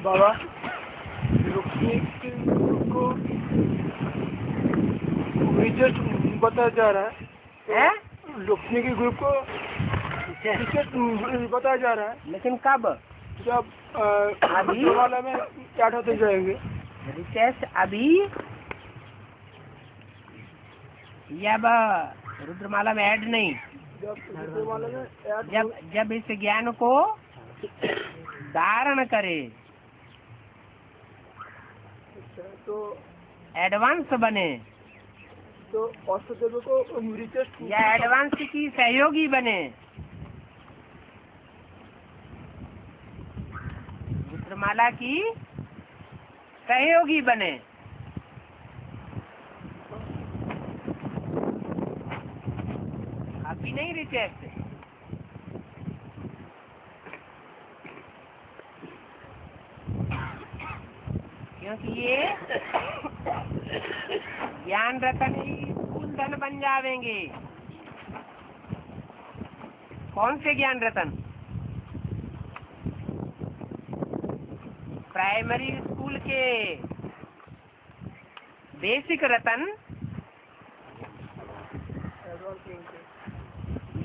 बाबा रुकने के को रिचर्ड बताया जा रहा है, रुकने के ग्रुप को रिचर्ड बताया जा रहा है। लेकिन कब? जब अभी वाला में क्या होते जाएंगे रिचेस अभी या रुद्रमाला में ऐड नहीं। जब इस ज्ञान को धारण करे तो एडवांस बने, तो औसत को रिचर्ड या एडवांस की सहयोगी बने, रुद्रमाला की सहयोगी बने। अभी नहीं रिचेस्ट, क्योंकि ये ज्ञान रतन ही कुंदन बन जावेंगे। कौन से ज्ञान रतन? प्राइमरी स्कूल के बेसिक रतन,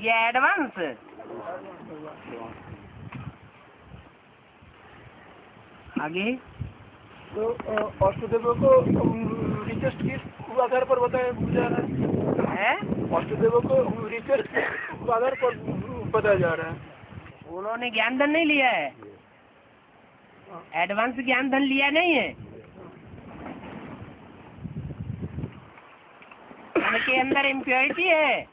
ये एडवांस। आगे तो औषधेव को रिचर्ड किस आधार पर बताया जा रहा है? औषधेव को रिचर्ड किस आधार पर बताया जा रहा है? उन्होंने ज्ञान धन नहीं लिया है, एडवांस ज्ञान धन लिया नहीं है। उनके अंदर इम्प्योरिटी है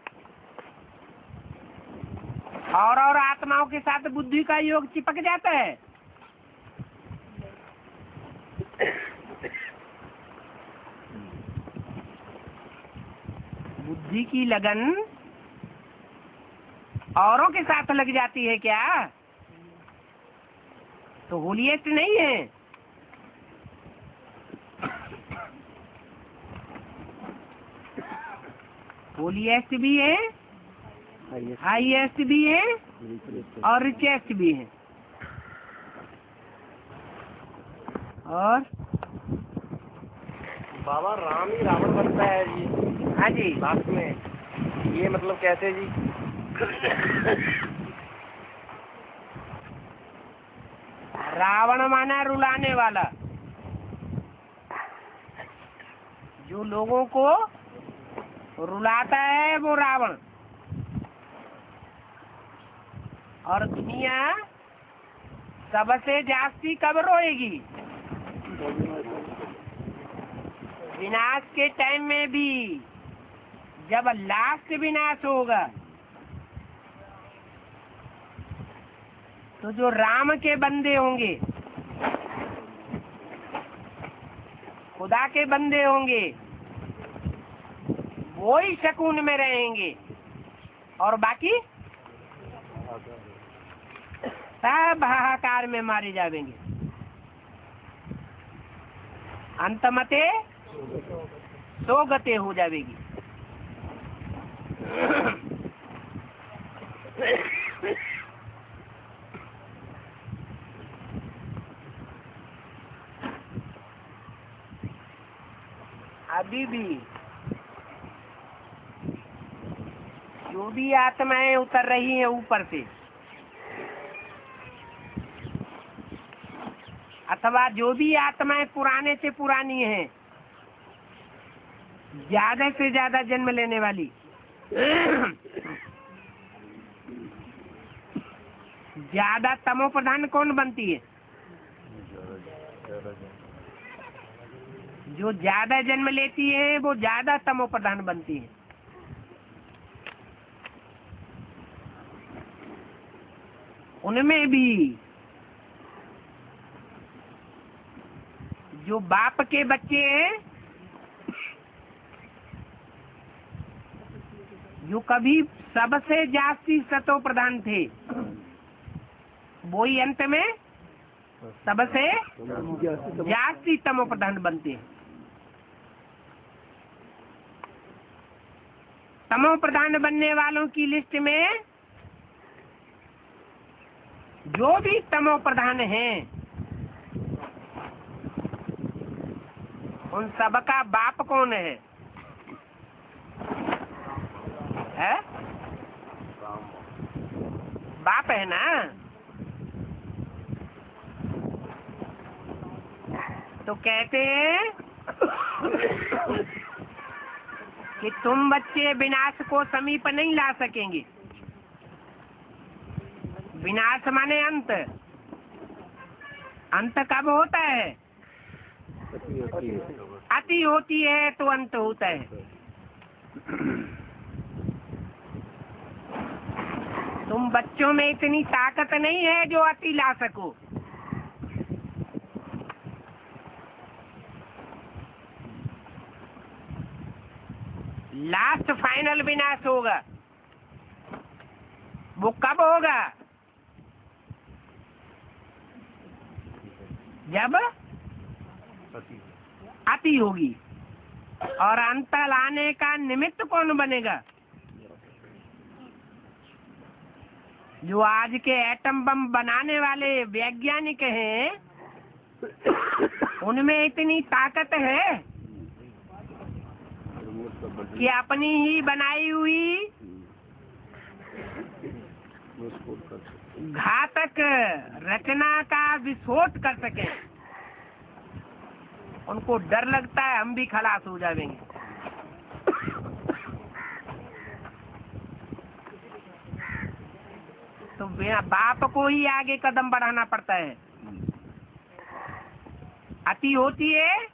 और आत्माओं के साथ बुद्धि का योग चिपक जाता है। बुद्धि की लगन औरों के साथ लग जाती है क्या? तो होलिएस्ट नहीं है। होलिएस्ट भी है, हाईएस्ट भी है और रिचेस्ट भी है। और बाबा राम ही रावण बनता है जी। हाँ जी, लास्ट में ये मतलब कैसे जी? रावण माना रुलाने वाला, जो लोगों को रुलाता है वो रावण। और दुनिया सबसे जास्ती कब रोएगी? विनाश के टाइम में भी, जब लास्ट विनाश होगा तो जो राम के बंदे होंगे, खुदा के बंदे होंगे, वो ही सकून में रहेंगे और बाकी सब हाहाकार में मारे जाएंगे। अंतमते सोगते हो जाएगी। अभी भी जो भी आत्माएं उतर रही हैं ऊपर से, अथवा जो भी आत्माएं पुराने से पुरानी हैं, ज्यादा से ज्यादा जन्म लेने वाली, ज्यादा तमो प्रधान कौन बनती है? जो ज्यादा जन्म लेती है वो ज्यादा तमो प्रधान बनती है। उनमें भी जो बाप के बच्चे हैं, जो कभी सबसे जास्ती सतो प्रधान थे, वो ही अंत में सबसे जास्ती तमो प्रधान बनते हैं। तमो प्रधान बनने वालों की लिस्ट में जो भी तमो प्रधान हैं उन सबका बाप कौन है? है? बाप है ना? तो कहते हैं कि तुम बच्चे विनाश को समीप नहीं ला सकेंगे। विनाश माने अंत। अंत कब होता है? अति होती है तो अंत होता है। तुम बच्चों में इतनी ताकत नहीं है जो अति ला सको। लास्ट फाइनल विनाश होगा, वो कब होगा? जब अति होगी। और अंत लाने का निमित्त कौन बनेगा? जो आज के एटम बम बनाने वाले वैज्ञानिक हैं, उनमें इतनी ताकत है कि अपनी ही बनाई हुई घातक रचना का विस्फोट कर सके। उनको डर लगता है हम भी खलास हो जाएंगे। तो बाप को ही आगे कदम बढ़ाना पड़ता है। अति होती है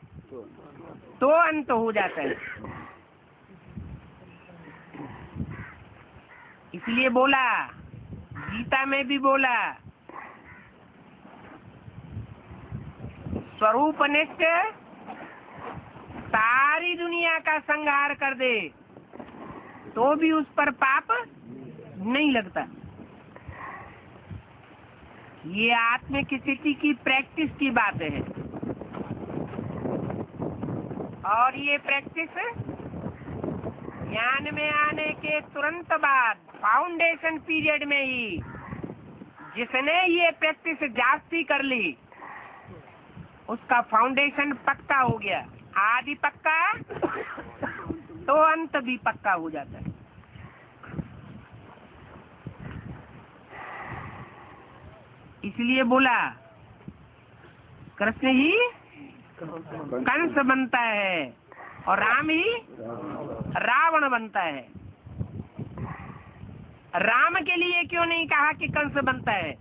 तो अंत हो जाता है। इसलिए बोला, गीता में भी बोला, स्वरूपनिष्ठ सारी दुनिया का संहार कर दे तो भी उस पर पाप नहीं लगता। ये आत्मिक स्थिति की प्रैक्टिस की बात है। और ये प्रैक्टिस ज्ञान में आने के तुरंत बाद फाउंडेशन पीरियड में ही जिसने ये प्रैक्टिस जास्ती कर ली, उसका फाउंडेशन पक्का हो गया। आदि पक्का तो अंत भी पक्का हो जाता है। इसलिए बोला, कृष्ण ही कंस बनता है और राम ही रावण बनता है। राम के लिए क्यों नहीं कहा कि कंस बनता है?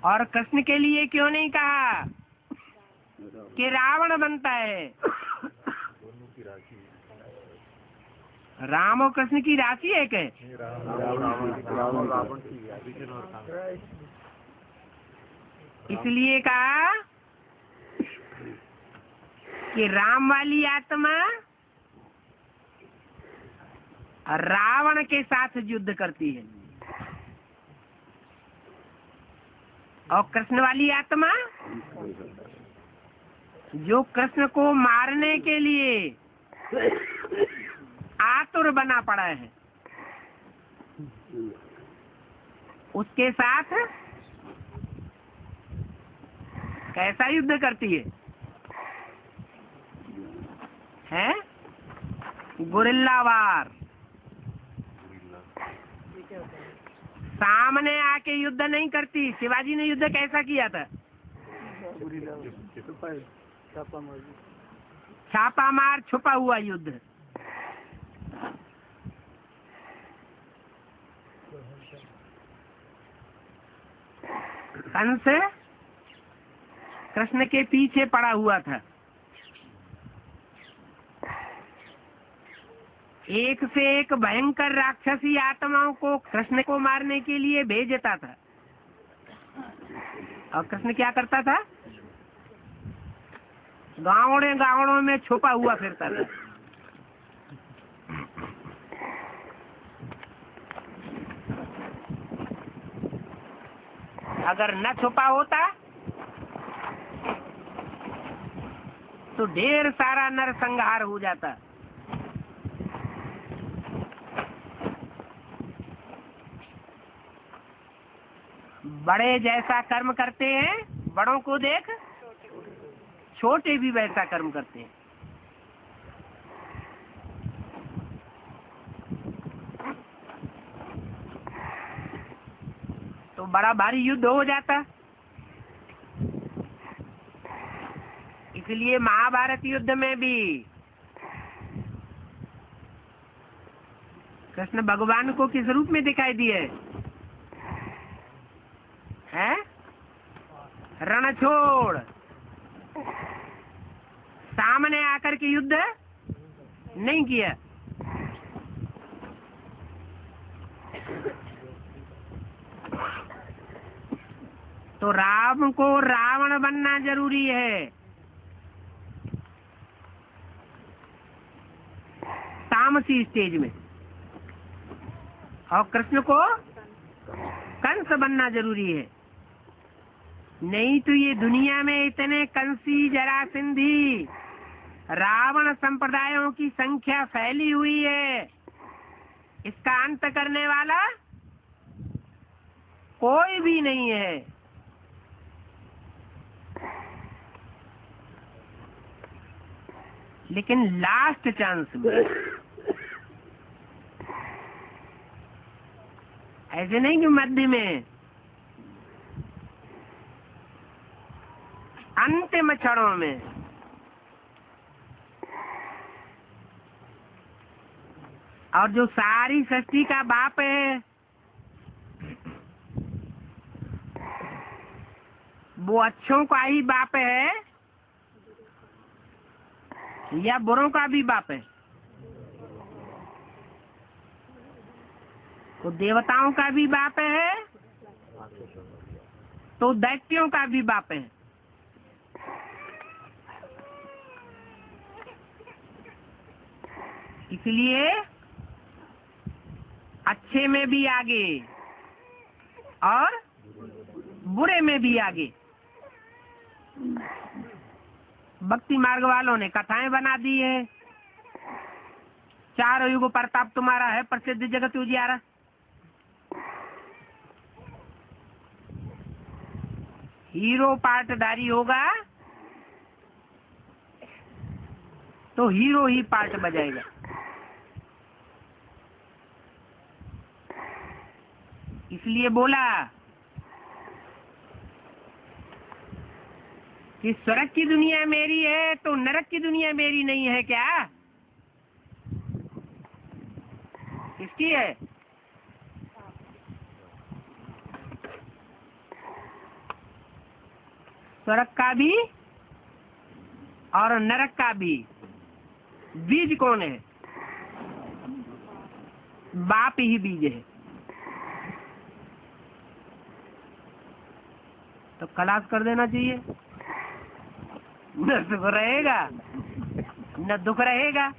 और कृष्ण के लिए क्यों नहीं कहा कि रावण बनता है? राम और कृष्ण की राशि है क्या? इसलिए कहा कि राम वाली आत्मा रावण के साथ युद्ध करती है और कृष्ण वाली आत्मा जो कृष्ण को मारने के लिए आतुर बना पड़ा है, उसके साथ कैसा युद्ध करती है? हैं? गुरिल्ला वार। सामने आके युद्ध नहीं करती। शिवाजी ने युद्ध कैसा किया था? छापा मार छुपा हुआ युद्ध। कंस कृष्ण के पीछे पड़ा हुआ था। एक से एक भयंकर राक्षसी आत्माओं को कृष्ण को मारने के लिए भेजता था। और कृष्ण क्या करता था? गाँवों में छुपा हुआ फिरता था। अगर न छुपा होता तो ढेर सारा नरसंहार हो जाता। बड़े जैसा कर्म करते हैं बड़ों को देख छोटे भी वैसा कर्म करते हैं। तो बड़ा भारी युद्ध हो जाता। इसलिए महाभारत युद्ध में भी कृष्ण भगवान को किस रूप में दिखाई दिए हैं? रण छोड़, सामने आकर के युद्ध नहीं किया। तो राम को रावण बनना जरूरी है। तामसी स्टेज में। और कृष्ण को कंस बनना जरूरी है। नहीं तो ये दुनिया में इतने कंसी, जरासंधी, रावण संप्रदायों की संख्या फैली हुई है, इसका अंत करने वाला कोई भी नहीं है। लेकिन लास्ट चांस में, ऐसे नहीं कि मध्य में, अंतिम क्षणों में और जो सारी सृष्टि का बाप है वो अच्छों का ही बाप है या बुरों का भी बाप है? तो देवताओं का भी बाप है तो दैत्यों का भी बाप है। इसलिए अच्छे में भी आगे और बुरे में भी आगे। भक्ति मार्ग वालों ने कथाएं बना दी है। चारों युग प्रताप तुम्हारा है, प्रसिद्ध जगत उजियारा। हीरो पार्टदारी होगा तो हीरो ही पार्ट बजाएगा। इसलिए बोला कि स्वर्ग की दुनिया मेरी है तो नरक की दुनिया मेरी नहीं है क्या? किसकी है? स्वर्ग का भी और नरक का भी बीज कौन है? बाप ही बीज है। तो खलास कर देना चाहिए। न सुख रहेगा न दुख रहेगा।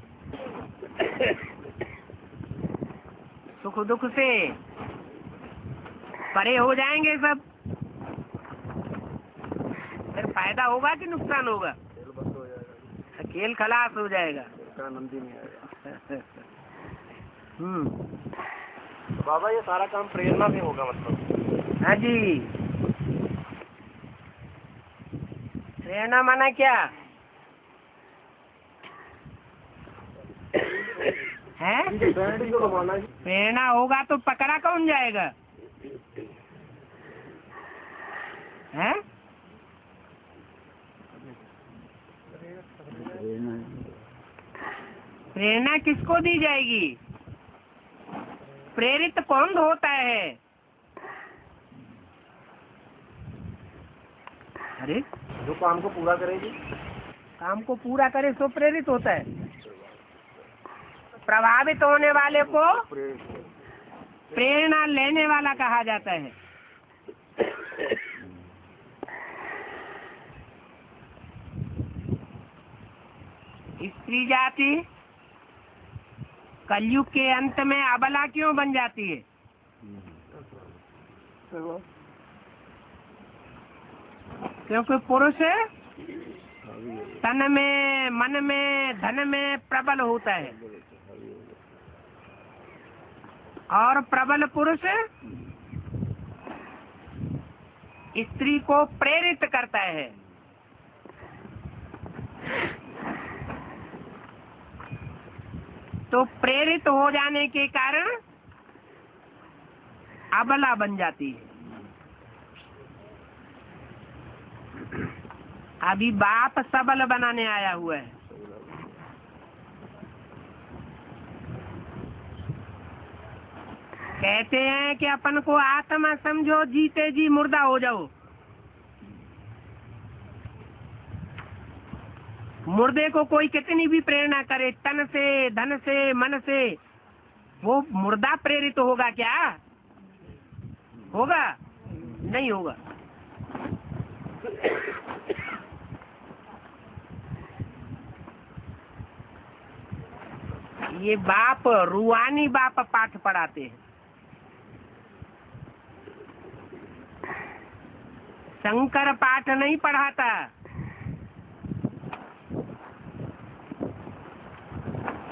सुख दुख से परे हो जाएंगे सब। फिर फायदा होगा कि नुकसान होगा? खेल खलास हो जाएगा। आनंद ही नहीं आएगा। तो बाबा ये सारा काम प्रेरणा से होगा मतलब? हाँ जी। प्रेरणा माना क्या है? प्रेरणा होगा तो पकड़ा कौन जाएगा है? प्रेरणा किसको दी जाएगी? प्रेरित कौन होता है? अरे जो काम को पूरा करेगी, काम को पूरा करे सो प्रेरित होता है। प्रभावित होने वाले को प्रेरणा लेने वाला कहा जाता है। स्त्री जाति कलयुग के अंत में अबला क्यों बन जाती है? क्योंकि पुरुष तन में, मन में, धन में प्रबल होता है और प्रबल पुरुष स्त्री को प्रेरित करता है। तो प्रेरित हो जाने के कारण अबला बन जाती है। अभी बाप सबल बनाने आया हुआ है। कहते हैं कि अपन को आत्मा समझो, जीते जी मुर्दा हो जाओ। मुर्दे को कोई कितनी भी प्रेरणा करे, तन से, धन से, मन से, वो मुर्दा प्रेरित होगा क्या? होगा? नहीं होगा। ये बाप रूहानी बाप पाठ पढ़ाते हैं। शंकर पाठ नहीं पढ़ाता।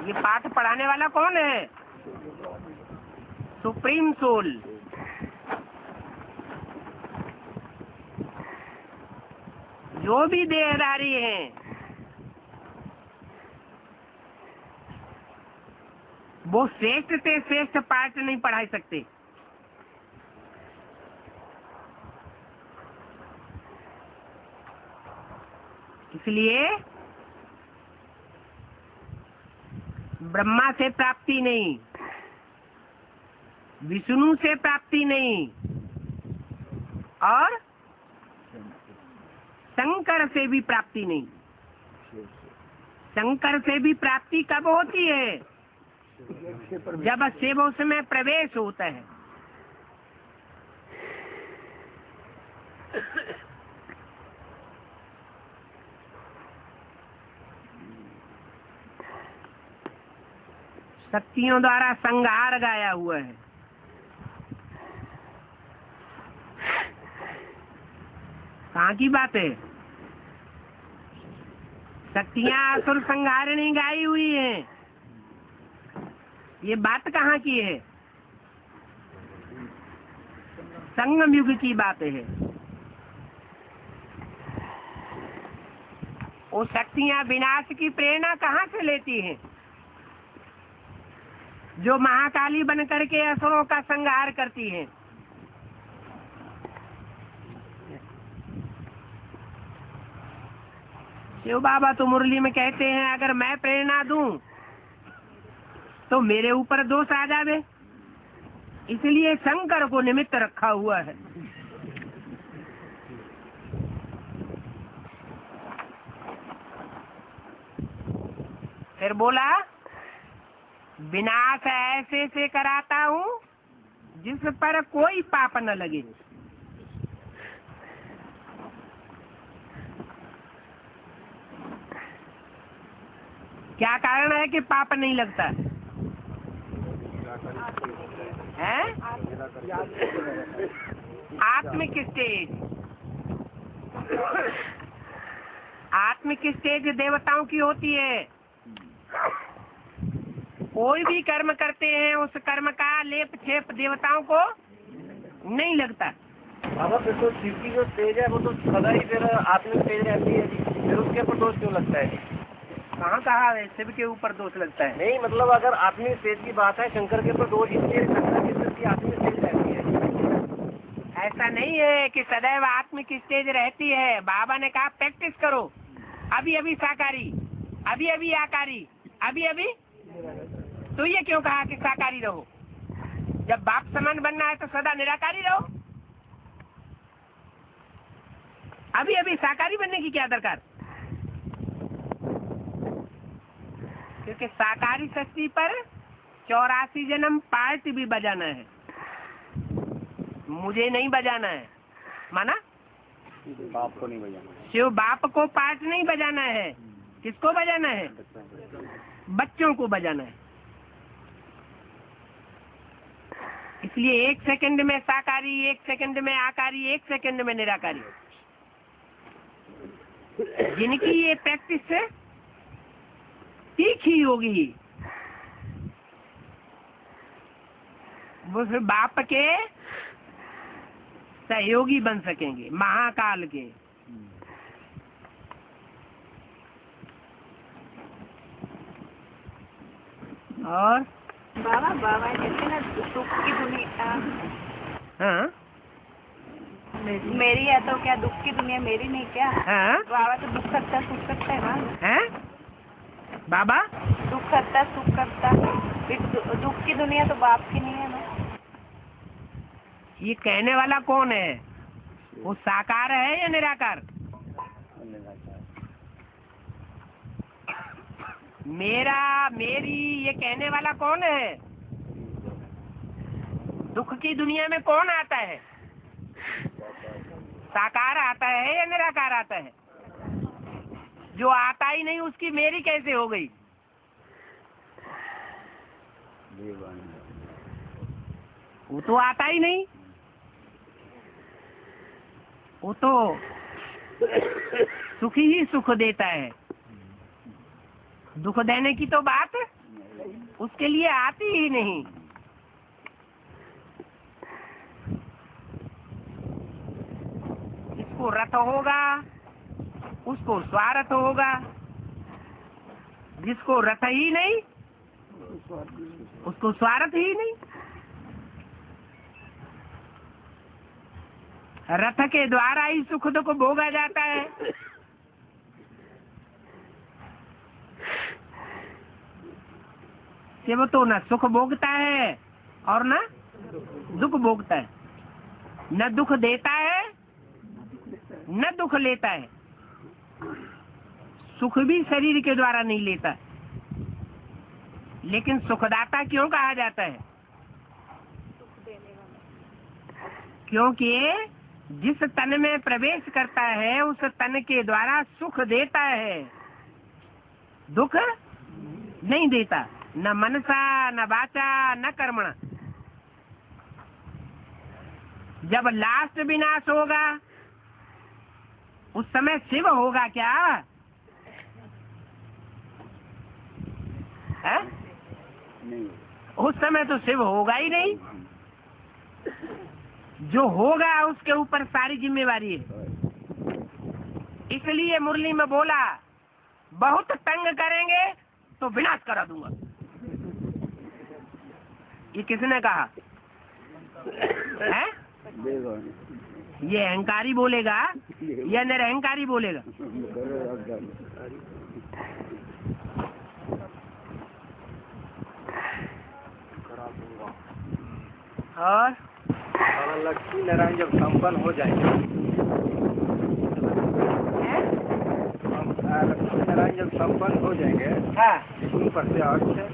ये पाठ पढ़ाने वाला कौन है? Supreme soul. जो भी देहधारी हैं वो श्रेष्ठ से श्रेष्ठ पाठ नहीं पढ़ा सकते। इसलिए ब्रह्मा से प्राप्ति नहीं, विष्णु से प्राप्ति नहीं, और शंकर से भी प्राप्ति नहीं। शंकर से भी प्राप्ति कब होती है? जब शिव उसमें प्रवेश होता है। शक्तियों द्वारा संहार गाया हुआ है। कहाँ की बात है? शक्तियां असुर संहारिणी गाई हुई हैं। ये बात कहाँ की है? संगम युग की बात है। वो शक्तियां विनाश की प्रेरणा कहाँ से लेती हैं? जो महाकाली बन करके असुरों का संहार करती है। शिव बाबा तो मुरली में कहते हैं, अगर मैं प्रेरणा दूं तो मेरे ऊपर दोष आ जावे, इसलिए शंकर को निमित्त रखा हुआ है। फिर बोला, विनाश ऐसे से कराता हूँ जिस पर कोई पाप न लगे। क्या कारण है कि पाप नहीं लगता है? आत्मिक स्टेज। आत्मिक स्टेज देवताओं की होती है। कोई भी कर्म करते हैं उस कर्म का लेप छेप देवताओं को नहीं लगता। बाबा फिर तो शिव की जो स्टेज है वो तो सदा ही फिर आत्मिक स्टेज रहती है, फिर उसके ऊपर दोष क्यों लगता है? कहाँ कहा है शिव के ऊपर दोष लगता है? नहीं, मतलब अगर आत्मिक स्टेज की बात है, शंकर के ऊपर दोष इसलिए लगता है कि उसकी आत्मिक स्टेज रहती है। ऐसा नहीं है कि सदैव आत्मिक स्टेज रहती है। बाबा ने कहा प्रैक्टिस करो। अभी अभी साकारी, अभी अभी आकारी, अभी अभी। तो ये क्यों कहा कि साकारी रहो? जब बाप समान बनना है तो सदा निराकारी रहो। अभी अभी साकारी बनने की क्या दरकार? क्योंकि साकारी शक्ति पर 84 जन्म पार्ट भी बजाना है। मुझे नहीं बजाना है, माना? बाप को नहीं बजाना, शिव बाप को पार्ट नहीं बजाना है। किसको बजाना है? बच्चों को बजाना है। इसलिए 1 सेकंड में साकारी, 1 सेकंड में आकारी, 1 सेकंड में निराकारी। जिनकी ये प्रैक्टिस तीखी होगी वो फिर बाप के सहयोगी बन सकेंगे महाकाल के। और बाबा बाबा कहते ना सुख की दुनिया हाँ मेरी है तो क्या दुख की दुनिया मेरी नहीं क्या? हाँ बाबा तो दुख करता सुख करता है ना। हैं बाबा दुख करता सुख करता, फिर दुख की दुनिया तो बाप की नहीं है ना। ये कहने वाला कौन है? वो साकार है या निराकार? मेरा मेरी ये कहने वाला कौन है? दुख की दुनिया में कौन आता है? साकार आता है या निराकार आता है? जो आता ही नहीं उसकी मेरी कैसे हो गई? वो तो आता ही नहीं, वो तो सुख ही सुख देता है। दुख देने की तो बात उसके लिए आती ही नहीं। जिसको रथ होगा उसको स्वार्थ होगा, जिसको रथ ही नहीं उसको स्वार्थ ही नहीं। रथ के द्वारा ही सुख दुख भोगा जाता है। से वो तो न सुख भोगता है और न दुख भोगता है, न दुख देता है न दुख लेता है। सुख भी शरीर के द्वारा नहीं लेता, लेकिन सुखदाता क्यों कहा जाता है? क्योंकि जिस तन में प्रवेश करता है उस तन के द्वारा सुख देता है, दुख नहीं देता। न मनसा न वाचा न कर्मणा। जब लास्ट विनाश होगा उस समय शिव होगा क्या है? नहीं, उस समय तो शिव होगा ही नहीं। जो होगा उसके ऊपर सारी जिम्मेवारी है। इसलिए मुरली में बोला, बहुत तंग करेंगे तो विनाश करा दूंगा। ये किसने कहा है? ये अहंकारी बोलेगा या निरहंकारी बोलेगा? और लक्ष्मी नारायण जब संपन्न हो जाएंगे, लक्ष्मी नारायण जब संपन्न हो जाएंगे, हाँ ऊपर से अर्थ से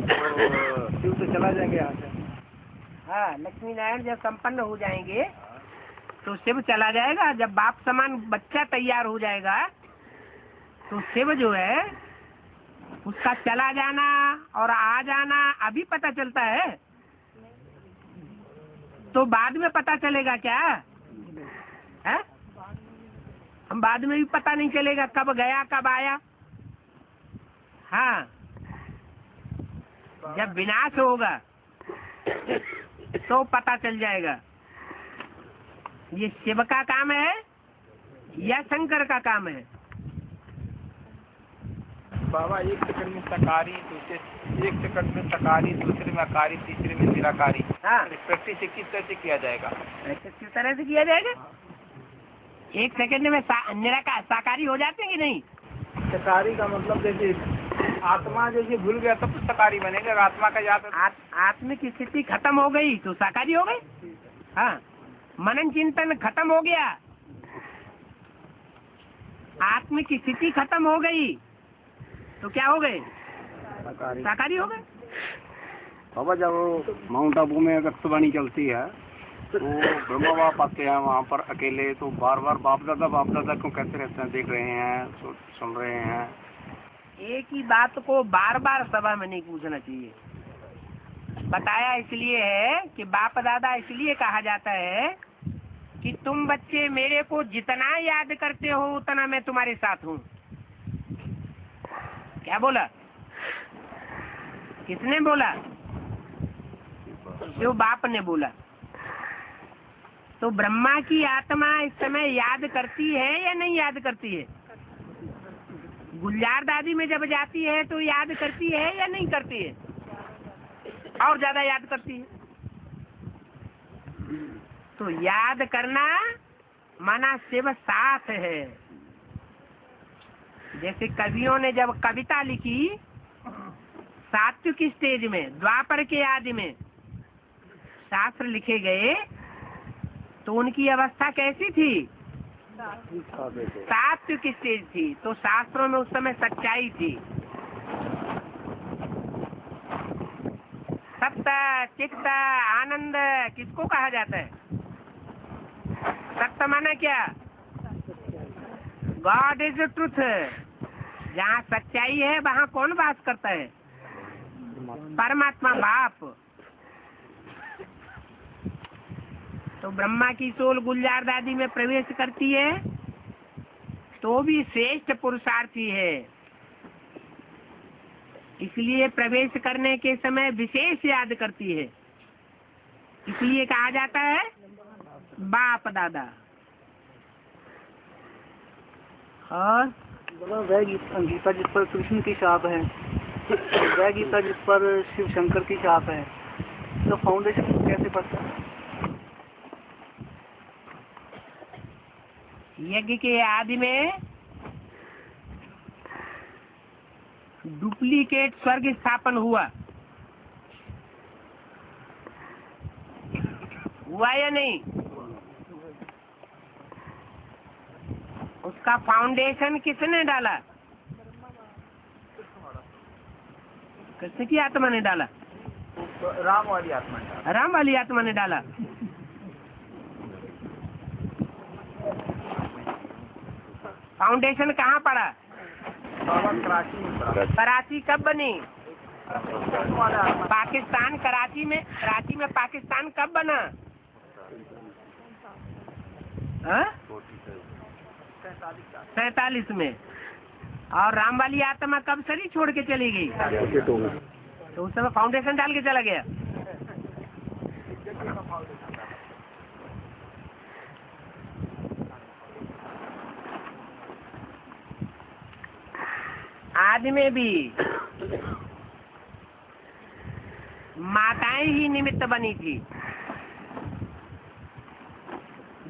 तो शिव से चला जाएंगे यहाँ से। हाँ, लक्ष्मी नारायण जब संपन्न हो जाएंगे तो शिव चला जाएगा। जब बाप समान बच्चा तैयार हो जाएगा तो शिव जो है उसका चला जाना और आ जाना अभी पता चलता है, तो बाद में पता चलेगा क्या है? हम बाद में भी पता नहीं चलेगा कब गया कब आया। हाँ, जब विनाश होगा तो पता चल जाएगा। ये शिव का काम है या शंकर का काम है? बाबा एक सेकंड में सकारी, दूसरे एक सेकंड में सकारी, दूसरे में अकारी, तीसरे में निराकारी। हाँ, प्रैक्टिस किस तरह से किया जाएगा? किस तरह से किया जाएगा? एक सेकंड में निराकार साकारी हो जाते हैं कि नहीं? सकारी का मतलब जैसे आत्मा जैसे भूल गया तब तो सकारी बनेगा। आत्मा का याद आत्मिक स्थिति खत्म हो गई तो साकारी हो गई। हाँ, मनन चिंतन खत्म हो गया, आत्मिक स्थिति खत्म हो गई तो क्या हो गए? साकारी हो गए। बाबा जब माउंट आबू में रक्तवाणी चलती है तो ब्रह्मा बाप आते हैं वहाँ पर अकेले, तो बार बार बाप दादा क्यों कहते रहते हैं? देख रहे हैं, सुन रहे हैं। एक ही बात को बार बार सभा में नहीं पूछना चाहिए। बताया इसलिए है कि बाप दादा इसलिए कहा जाता है कि तुम बच्चे मेरे को जितना याद करते हो उतना मैं तुम्हारे साथ हूँ। क्या बोला? किसने बोला? शिव बाप ने बोला। तो ब्रह्मा की आत्मा इस समय याद करती है या नहीं याद करती है? गुलजार दादी में जब जाती है तो याद करती है या नहीं करती है? और ज्यादा याद करती है। तो याद करना माना शिव साथ है। जैसे कवियों ने जब कविता लिखी सात्विक स्टेज में, द्वापर के आदि में शास्त्र लिखे गए, तो उनकी अवस्था कैसी थी? सात्विक स्टेज थी। तो शास्त्रों में उस समय सच्चाई थी। सत्य, चित्त, आनंद किसको कहा जाता है? सत्य माना क्या? God is truth. जहाँ सच्चाई है वहाँ कौन वास करता है? परमात्मा बाप। तो ब्रह्मा की सोल गुलजार दादी में प्रवेश करती है तो भी श्रेष्ठ पुरुषार्थी है। इसलिए प्रवेश करने के समय विशेष याद करती है। इसलिए कहा जाता है बाप दादा। और वह गीता जिस पर कृष्ण की छाप है, वह गीता जिस पर शिव शंकर की छाप है, तो फाउंडेशन कैसे पड़ता है? यज्ञ के आदि में डुप्लीकेट स्वर्ग स्थापन हुआ या नहीं? उसका फाउंडेशन किसने डाला? कृष्ण की आत्मा ने डाला। राम वाली आत्मा है। राम वाली आत्मा ने डाला। फाउंडेशन कहाँ पड़ा? कराची कब बनी? पाकिस्तान कराची में पाकिस्तान कब बना? 47 में। और राम वाली आत्मा कब शरीर छोड़ के चली गई? तो उस समय फाउंडेशन डाल के चला गया। आदि में भी माताएं ही निमित्त बनी थी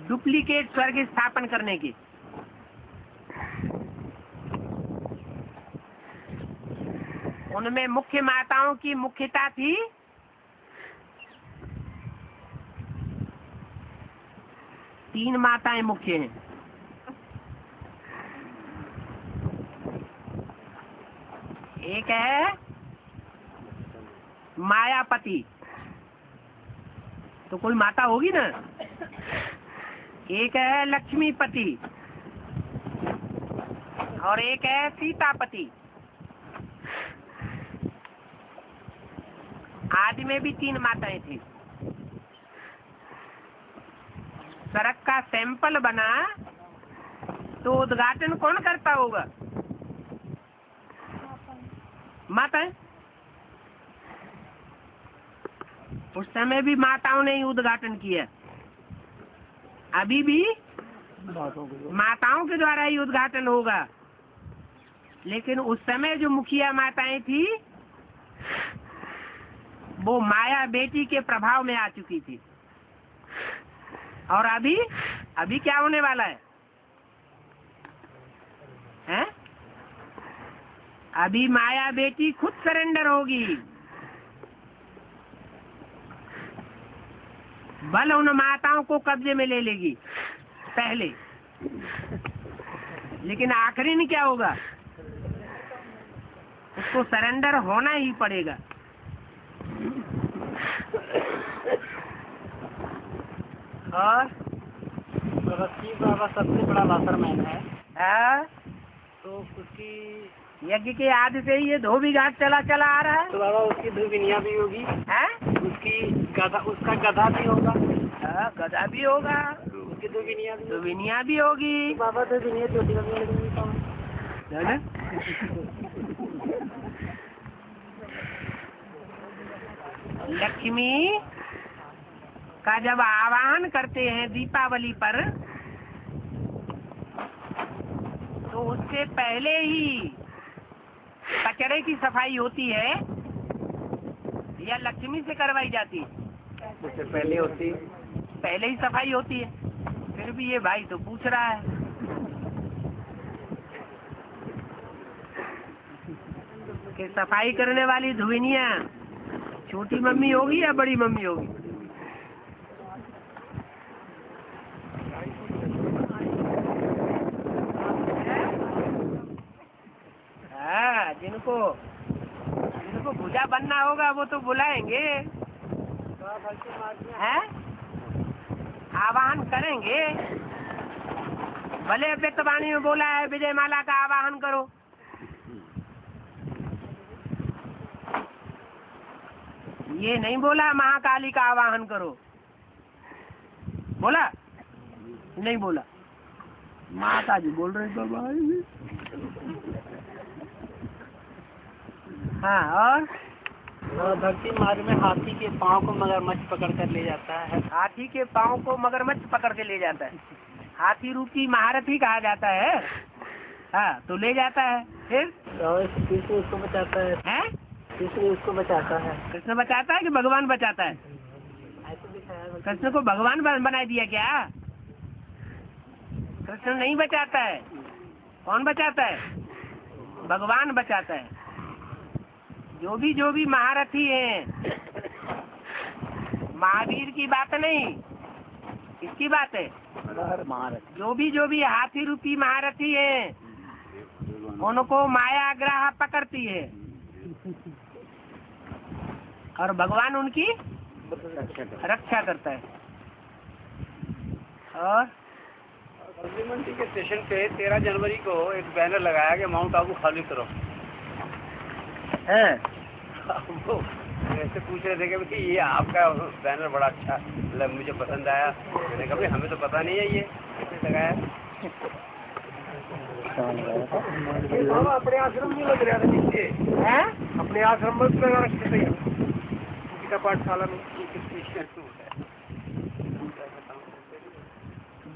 डुप्लीकेट स्वर्ग स्थापन करने की। उनमें मुख्य माताओं की मुख्यता थी तीन माताएं मुख्य हैं। एक है मायापति, तो कोई माता होगी ना। एक है लक्ष्मीपति और एक है सीतापति। आदि में भी तीन माताएं थी। सड़क का सैंपल बना तो उद्घाटन कौन करता होगा? माताएं। उस समय भी माताओं ने ही उद्घाटन किया। अभी भी माताओं के द्वारा ही उद्घाटन होगा। लेकिन उस समय जो मुखिया माताएं थी वो माया बेटी के प्रभाव में आ चुकी थी। और अभी क्या होने वाला है? हैं? अभी माया बेटी खुद सरेंडर होगी। बल उन माताओं को कब्जे में ले लेगी पहले, लेकिन आखिरी में क्या होगा? उसको सरेंडर होना ही पड़ेगा। और शिव बाबा सबसे बड़ा वाटरमैन है। तो उसकी यज्ञ के आदि से ही ये धोबी घाट चला आ रहा है। तो बाबा उसकी धोबिनिया भी होगी। है? उसका गधा भी होगा। गधा भी होगा। उसकी धोबिनिया भी होगी। बाबा धोबिनिया छोटी लगेगी है? लक्ष्मी का जब आवाहन करते हैं दीपावली पर, तो उससे पहले ही कचरे की सफाई होती है या लक्ष्मी से करवाई जाती है? उससे पहले होती है। पहले ही सफाई होती है। फिर भी ये भाई तो पूछ रहा है। कि सफाई करने वाली धुइनिया छोटी मम्मी होगी या बड़ी मम्मी होगी? हाँ, जिनको भुजा बनना होगा वो तो बुलाएंगे, हैं? आवाहन करेंगे। भले अव्यक्त वाणी में बोला है विजय माला का आवाहन करो, ये नहीं बोला महाकाली का आवाहन करो। बोला? नहीं बोला। माता जी बोल रहे बाबा। हाँ, और भक्ति मार्ग में हाथी के पाँव को मगरमच्छ पकड़ कर ले जाता है। हाथी के पाँव को मगरमच्छ पकड़ के ले जाता है। हाथी रूपी महारथी कहा जाता है। हाँ, तो ले जाता है। फिर कृष्ण उसको बचाता है। हैं? कृष्ण उसको बचाता है। कृष्ण बचाता है कि भगवान बचाता है? कृष्ण को भगवान बना दिया क्या? कृष्ण नहीं बचाता है। कौन बचाता है? भगवान बचाता है। जो भी महारथी हैं, महावीर की बात नहीं, किसकी बात है? जो भी हाथी रूपी महारथी हैं, उनको माया ग्रह पकड़ती है और भगवान उनकी रक्षा करता है। और मंडी के स्टेशन पे 13 जनवरी को एक बैनर लगाया कि माउंट आबू खाली करो। वो ऐसे पूछ रहे थे कि भाई ये आपका बैनर बड़ा अच्छा, मतलब मुझे पसंद आया। मैंने कहा भाई हमें तो पता नहीं है ये कैसे लगाया। अपने आश्रम में लग रहा था नीचे, अपने आश्रम में लगा रखे थे गीता पाठशाला में।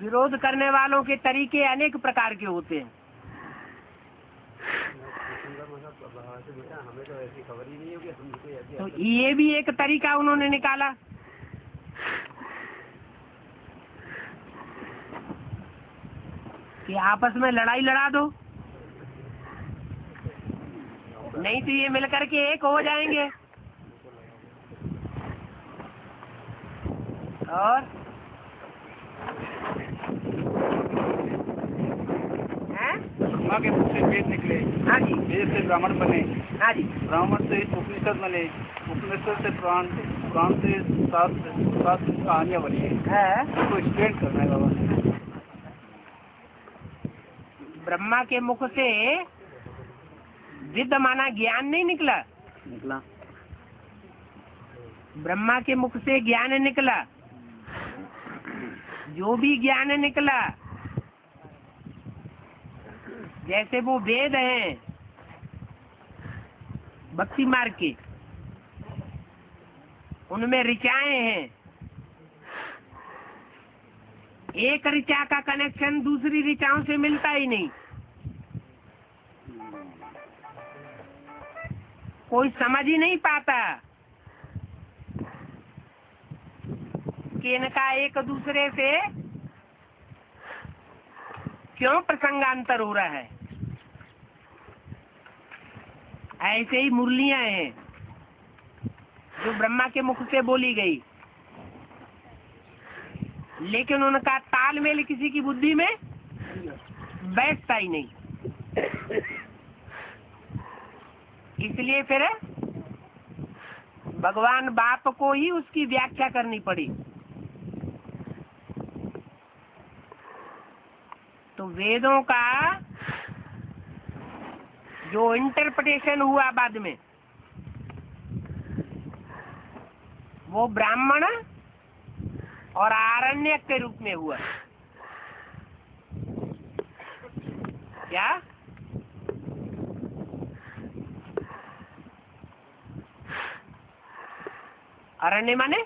विरोध करने वालों के तरीके अनेक प्रकार के होते हैं। हमें तो ऐसी खबर ही नहीं होगी। तो ये भी एक तरीका उन्होंने निकाला कि आपस में लड़ाई लड़ा दो, नहीं तो ये मिलकर के एक हो जाएंगे। और ब्रह्मा के मुख से वेद निकले। हाँ जी, वेद से ब्राह्मण बने। हाँ जी, ब्राह्मण से उपनिषद बने, उपनिषद से पुराण, पुराण से शास्त्र कहानियाँ बनी है। इसको एक्सप्लेन करना है बाबा। ब्रह्मा के मुख से विद्य माना ज्ञान नहीं निकला। ब्रह्मा के मुख से ज्ञान निकला। जो भी ज्ञान निकला, जैसे वो वेद हैं भक्ति मार्ग के, उनमें ऋचाएं हैं। एक ऋचा का कनेक्शन दूसरी ऋचाओं से मिलता ही नहीं। कोई समझ ही नहीं पाता कि इनका एक दूसरे से क्यों प्रसंगांतर हो रहा है। ऐसे ही मुरलियां हैं जो ब्रह्मा के मुख से बोली गई, लेकिन उनका तालमेल किसी की बुद्धि में बैठता ही नहीं। इसलिए फिर भगवान बाप को ही उसकी व्याख्या करनी पड़ी। तो वेदों का जो इंटरप्रिटेशन हुआ बाद में, वो ब्राह्मण और आरण्यक के रूप में हुआ। क्या? अरण्य माने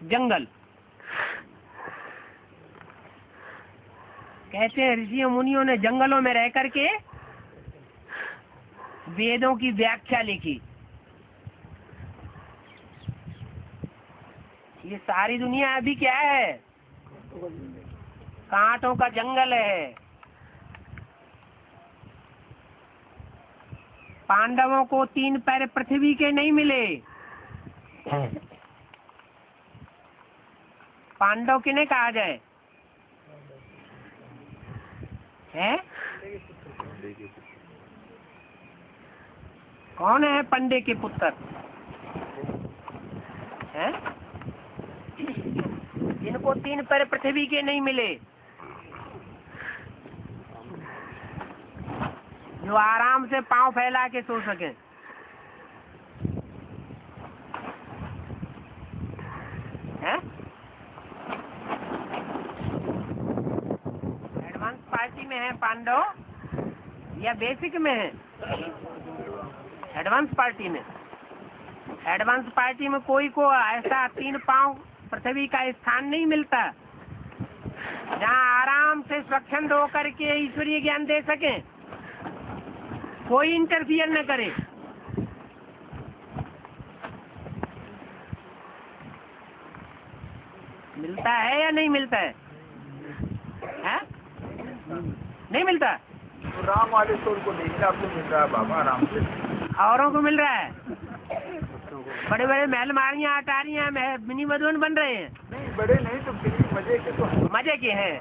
जंगल। कहते हैं ऋषियों मुनियों ने जंगलों में रह करके वेदों की व्याख्या लिखी। ये सारी दुनिया अभी क्या है? कांटों का जंगल है। पांडवों को 3 पैर पृथ्वी के नहीं मिले। पांडव किन्हें कहा जाए? हैं? कौन है पंडे के पुत्र? हैं? जिनको 3 पैर पृथ्वी के नहीं मिले, जो आराम से पांव फैला के सो सके। हैं? एडवांस पार्टी में है पांडव या बेसिक में है? एडवांस पार्टी में। एडवांस पार्टी में कोई को ऐसा 3 पांव पृथ्वी का स्थान नहीं मिलता जहाँ आराम से स्वच्छंद होकर के ईश्वरीय ज्ञान दे सके, कोई इंटरफियर न करे। मिलता है या नहीं मिलता है? हैं? नहीं मिलता। तो राम वाले स्टोर को देखिए, आपको मिल रहा है बाबा आराम से। औरों को मिल रहा है। बड़े बड़े महल मारियां अटारियां मिनी मधुबन बन रहे हैं। नहीं बड़े नहीं, तो फिर भी मजे के तो हैं। मजे के हैं।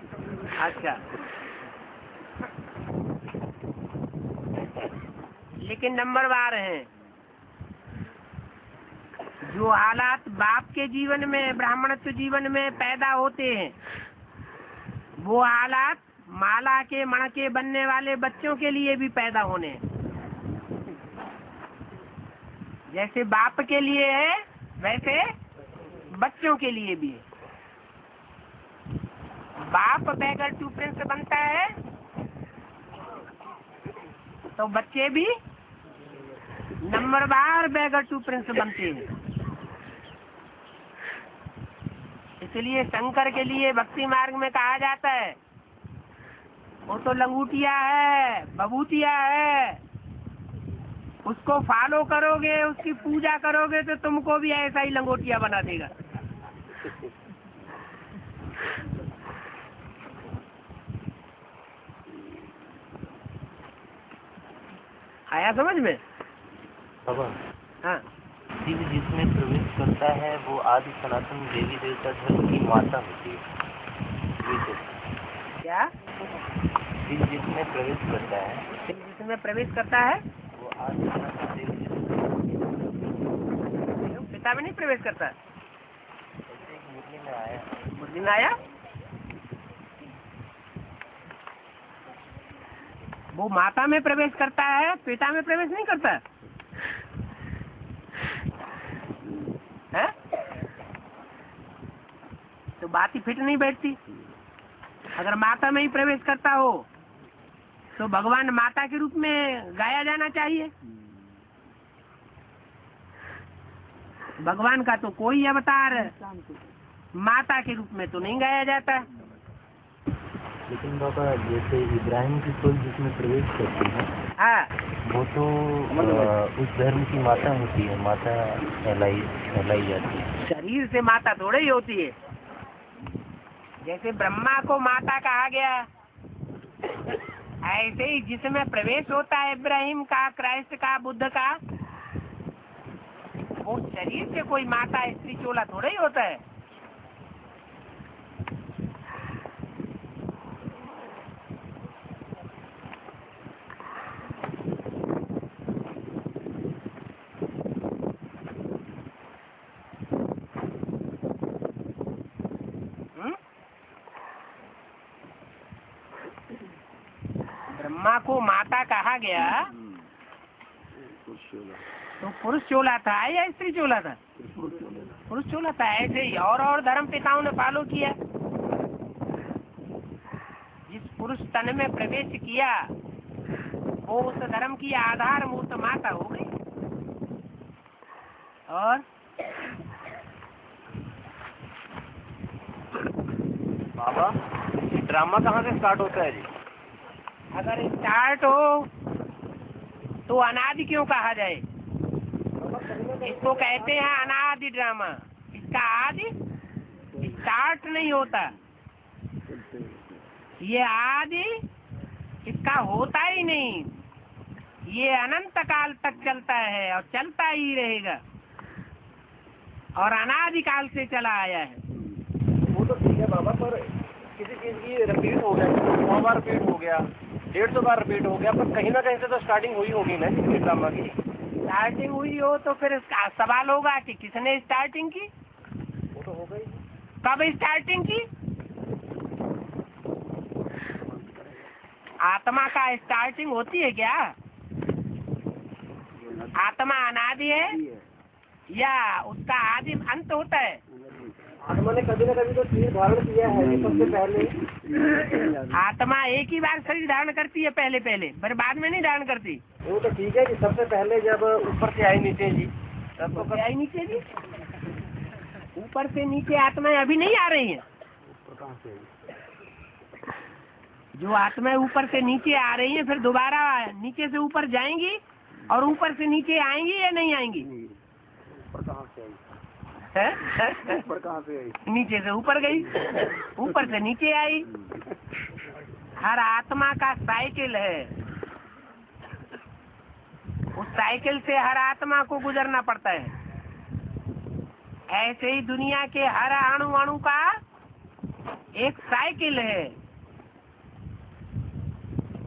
अच्छा, लेकिन नंबरवार हैं। जो हालात बाप के जीवन में, ब्राह्मणत्व जीवन में पैदा होते हैं, वो हालात माला के मण के बनने वाले बच्चों के लिए भी पैदा होने हैं। जैसे बाप के लिए है वैसे बच्चों के लिए भी है। बाप बैगर टू प्रिंस बनता है तो बच्चे भी नंबरवार बैगर टू प्रिंस बनते हैं। इसलिए शंकर के लिए भक्ति मार्ग में कहा जाता है वो तो लंगूटिया है, बबूतिया है, उसको फॉलो करोगे, उसकी पूजा करोगे तो तुमको भी ऐसा ही लंगोटिया बना देगा। आया समझ में? हाँ। शिव जिसमें प्रवेश करता है वो आदि सनातन देवी देवता धर्म की माता होती है। क्या? शिव जिसमें प्रवेश करता है, शिव जिसमें प्रवेश करता है वो आदि सनातन देवी पिता में नहीं प्रवेश करता। ऐसे एक मुरली में आया। मुरली में आया? वो माता में प्रवेश करता है, पिता में प्रवेश नहीं करता है? तो बात ही फिट नहीं बैठती। अगर माता में ही प्रवेश करता हो तो भगवान माता के रूप में गाया जाना चाहिए। भगवान का तो कोई अवतार माता के रूप में तो नहीं गाया जाता। लेकिन बाबा जैसे इब्राहिम की सोल जिसमें प्रवेश करती है, हाँ, वो तो उस धर्म की माता होती है, माता कहलाई जाती है। शरीर से माता थोड़े ही होती है। जैसे ब्रह्मा को माता कहा गया, ऐसे ही जिसमें प्रवेश होता है इब्राहिम का, क्राइस्ट का, बुद्ध का, वो शरीर से कोई माता स्त्री चोला थोड़ा ही होता है। ब्रह्मा को माता कहा गया तो पुरुष चोला था या स्त्री चोला था? पुरुष चोला था। ऐसे ही और धर्म पिताओं ने फॉलो किया। जिस पुरुष तन में प्रवेश किया वो उस धर्म की आधार मूर्त माता हो गई। और बाबा ड्रामा कहाँ से स्टार्ट होता है जी? अगर स्टार्ट हो तो अनादि क्यों कहा जाए? इसको कहते हैं अनादि ड्रामा। इसका आदि स्टार्ट नहीं होता, ये आदि इसका होता ही नहीं, ये अनंत काल तक चलता है और चलता ही रहेगा और अनादि काल से चला आया है। वो तो ठीक है बाबा, पर किसी चीज की रिपीट हो गया, 100 बार रिपीट हो गया, 150 बार रिपीट हो गया, पर कहीं ना कहीं से तो स्टार्टिंग हुई होगी ना किसी ड्रामा की। स्टार्टिंग हुई हो तो फिर इसका सवाल होगा कि किसने स्टार्टिंग की? वो तो हो गई। कब स्टार्टिंग की? आत्मा का स्टार्टिंग होती है क्या? आत्मा अनादि है या उसका आदि अंत होता है? आत्मा ने कभी ना कभी तो शरीर धारण किया है सबसे पहले। आत्मा एक ही बार शरीर धारण करती है पहले फिर बाद में नहीं धारण करती। वो तो ठीक है कि सबसे पहले जब ऊपर से आई नीचे जी, तब तो आई नीचे जी, ऊपर से नीचे आत्माएं अभी नहीं आ रही हैं। जो आत्माएं ऊपर से नीचे आ रही हैं फिर दोबारा नीचे से ऊपर जाएंगी और ऊपर से नीचे आएंगी या नहीं आएंगी? ऊपर कहाँ से आई? ऊपर कहाँ से आई? नीचे से ऊपर गई, ऊपर से नीचे आई। हर आत्मा का साइकिल है, उस साइकिल से हर आत्मा को गुजरना पड़ता है। ऐसे ही दुनिया के हर अणु अणु का एक साइकिल है,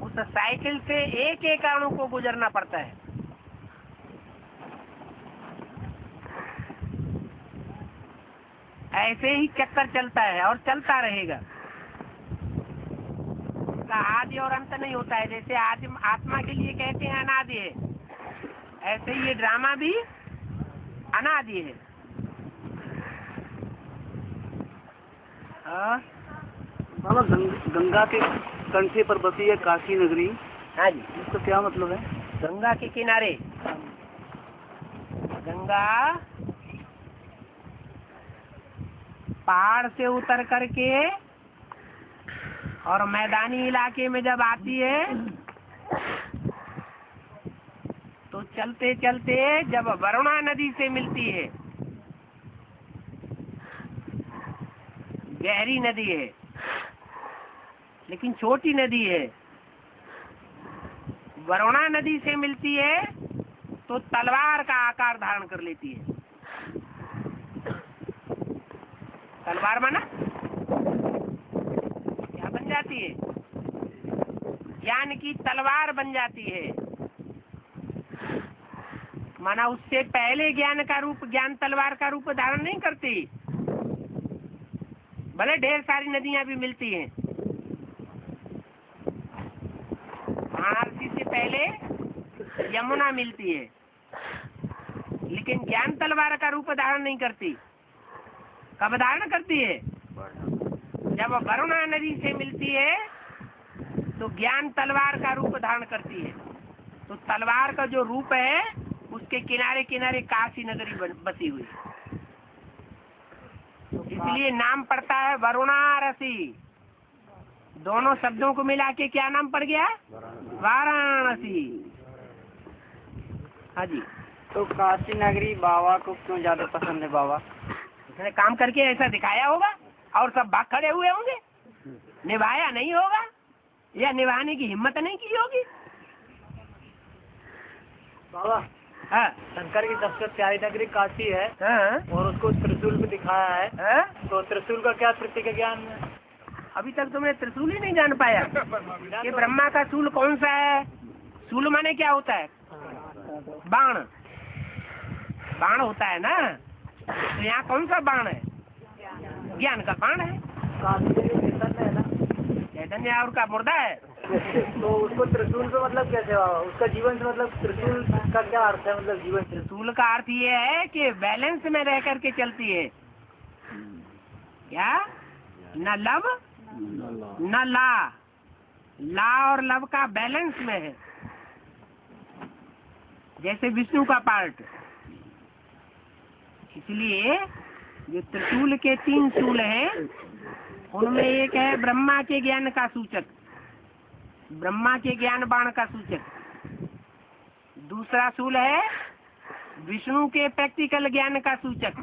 उस साइकिल से एक एक अणु को गुजरना पड़ता है। ऐसे ही चक्कर चलता है और चलता रहेगा, इसका आदि और अंत नहीं होता है। जैसे आत्मा के लिए कहते हैं अनादि है, ऐसे ही ये ड्रामा भी अनादि है। बाबा गंगा के कंठे पर बसी है काशी नगरी। हाँ जी, इसका क्या मतलब है? गंगा के किनारे, गंगा पहाड़ से उतर करके और मैदानी इलाके में जब आती है तो चलते चलते जब वरुणा नदी से मिलती है, गहरी नदी है लेकिन छोटी नदी है, वरुणा नदी से मिलती है तो तलवार का आकार धारण कर लेती है। तलवार माना क्या बन जाती है? ज्ञान की तलवार बन जाती है। माना उससे पहले ज्ञान का रूप, ज्ञान तलवार का रूप धारण नहीं करती। भले ढेर सारी नदियां भी मिलती हैं, वाराणसी से पहले यमुना मिलती है, लेकिन ज्ञान तलवार का रूप धारण नहीं करती। कब धारण करती है? जब वरुणा नदी से मिलती है तो ज्ञान तलवार का रूप धारण करती है। तो तलवार का जो रूप है उसके किनारे किनारे काशी नगरी बसी हुई, इसलिए नाम पड़ता है वरुणारसी। दोनों शब्दों को मिला के क्या नाम पड़ गया? वाराणसी। हाँ जी। तो काशी नगरी बाबा को क्यों ज्यादा पसंद है बाबा? उसने काम करके ऐसा दिखाया होगा और सब भाग खड़े हुए होंगे, निभाया नहीं होगा या निभाने की हिम्मत नहीं की होगी। बाबा हाँ, शंकर की सबसे प्यारी नगरी काशी है। हाँ, और उसको त्रिशूल में दिखाया है। हाँ? तो त्रिशूल का क्या प्रतीक है ज्ञान में? अभी तक तुमने त्रिशूल ही नहीं जान पाया कि ब्रह्मा का शूल कौन सा है। शूल माने क्या होता है? बाण, बाण होता है ना। तो यहाँ कौन सा बाण है? ज्ञान का बाण है। चैतन्य है ना? चैतन्य और का मुर्दा है। तो उसको त्रिशूल पे मतलब कैसे बाबा? उसका जीवन से मतलब त्रिशूल का क्या अर्थ है? मतलब जीवन से त्रिशूल का अर्थ ये है कि बैलेंस में रह करके चलती है। क्या? न लव न ला, ला और लव का बैलेंस में है। जैसे विष्णु का पार्ट। इसलिए जो त्रिशूल के 3 शूल हैं उनमें एक है ब्रह्मा के ज्ञान का सूचक, ब्रह्मा के ज्ञान बाण का सूचक। दूसरा सूल है विष्णु के प्रैक्टिकल ज्ञान का सूचक,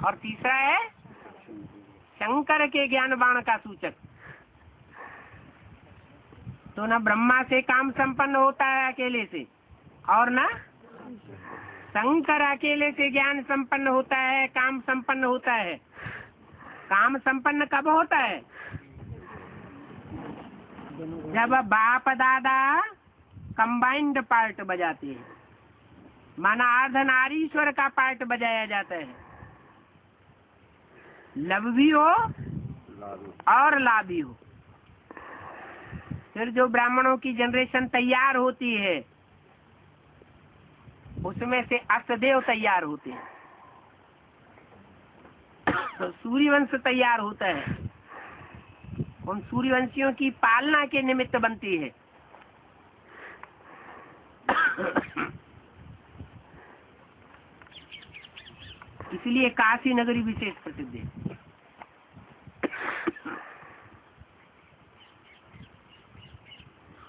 और तीसरा है शंकर के ज्ञान बाण का सूचक। तो ना ब्रह्मा से काम संपन्न होता है अकेले से, और ना शंकर अकेले से ज्ञान संपन्न होता है, काम संपन्न होता है। काम संपन्न कब होता है? जब बाप दादा कंबाइंड पार्ट बजाते हैं, माना अर्धनारीश्वर का पार्ट बजाया जाता है। लव भी हो और लाभ भी हो। फिर जो ब्राह्मणों की जनरेशन तैयार होती है, उसमें से अष्टदेव तैयार होते हैं, तो सूर्यवंश तैयार होता है। उन सूर्यवंशियों की पालना के निमित्त बनती है। इसलिए काशी नगरी विशेष प्रसिद्ध है।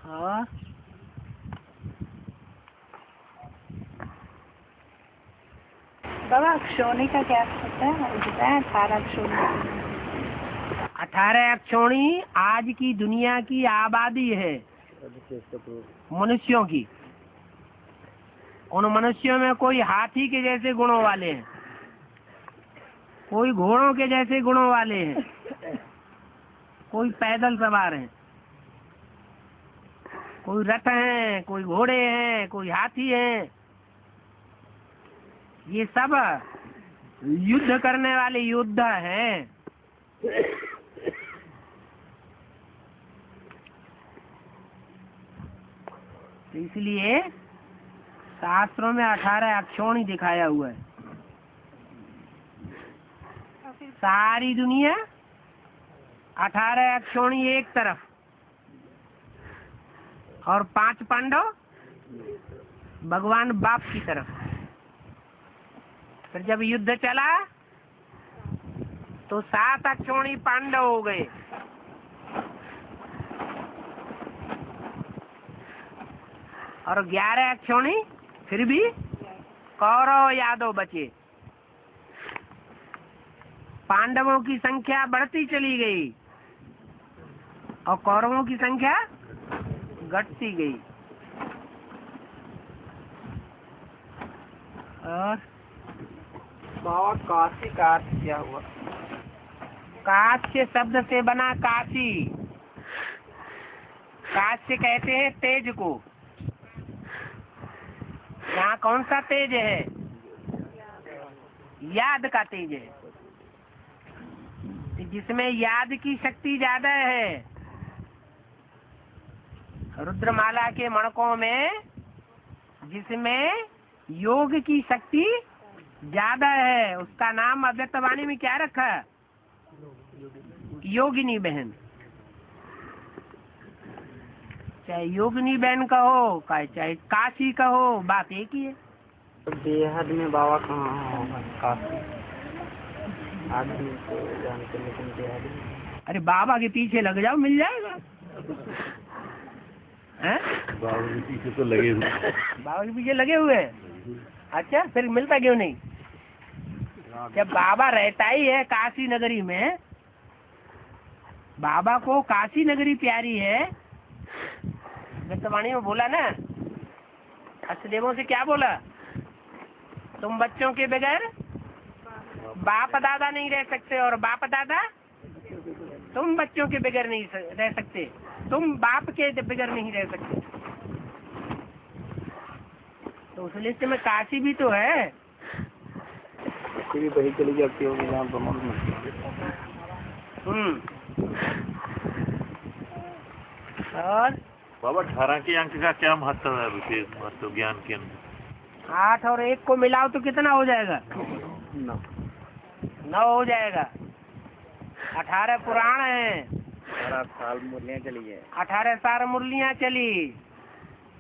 हाँ, बाबा अक्षोणी का क्या होता है? बताएं 18 अक्षोणी। 18 अक्षोणी आज की दुनिया की आबादी है मनुष्यों की। उन मनुष्यों में कोई हाथी के जैसे गुणों वाले हैं, कोई घोड़ों के जैसे गुणों वाले हैं, कोई पैदल सवार हैं, कोई रथ हैं, कोई घोड़े हैं, कोई हाथी हैं। ये सब युद्ध करने वाले योद्धा हैं। तो इसलिए शास्त्रों में 18 अक्षोणी दिखाया हुआ है। सारी दुनिया 18 अक्षोणी एक तरफ, और 5 पांडव भगवान बाप की तरफ। फिर जब युद्ध चला तो 7 अक्षोणी पांडव हो गए, और 11 अक्षोणी फिर भी कौरव यादव बचे। पांडवों की संख्या बढ़ती चली गई और कौरवों की संख्या घटती गई। और बाबा काशी का अर्थ क्या हुआ? काश्य शब्द से बना काशी। काश्य कहते हैं तेज को। यहाँ कौन सा तेज है? याद का तेज है, जिसमें याद की शक्ति ज्यादा है। रुद्रमाला के मणकों में जिसमें योग की शक्ति ज्यादा है, उसका नाम अव्यक्त वाणी में क्या रखा? योगिनी बहन। चाहे योगिनी बहन कहो, चाहे काशी कहो, बात एक ही है। बेहद में बाबा कहाँ होगा? काशी आदमी को जानते, लेकिन बेहद में। अरे बाबा के पीछे लग जाओ, मिल जाएगा। हैं? बाबा के पीछे तो लगे हुए। बाबा के पीछे लगे हुए हैं। अच्छा, फिर मिलता क्यों नहीं? जब बाबा रहता ही है काशी नगरी में, बाबा को काशी नगरी प्यारी है। वाणी में बोला ना, अष्टदेवों से क्या बोला? तुम बच्चों के बगैर बाप दादा नहीं रह सकते, और बाप दादा तुम बच्चों के बगैर नहीं रह सकते, तुम बाप के बगैर नहीं रह सकते। तो उस लिस्ट में काशी भी तो है। भी वही चली जाती होगी जहाँ ब्रह्मांड में। और बाबा 18 के अंक का क्या महत्व है? विशेष महत्व ज्ञान के अंदर 8 और 1 को मिलाओ तो कितना हो जाएगा? 9 हो जाएगा। 18 पुराण है, 18 साल मुरलियाँ चली है। 18 साल मुरलियाँ चली।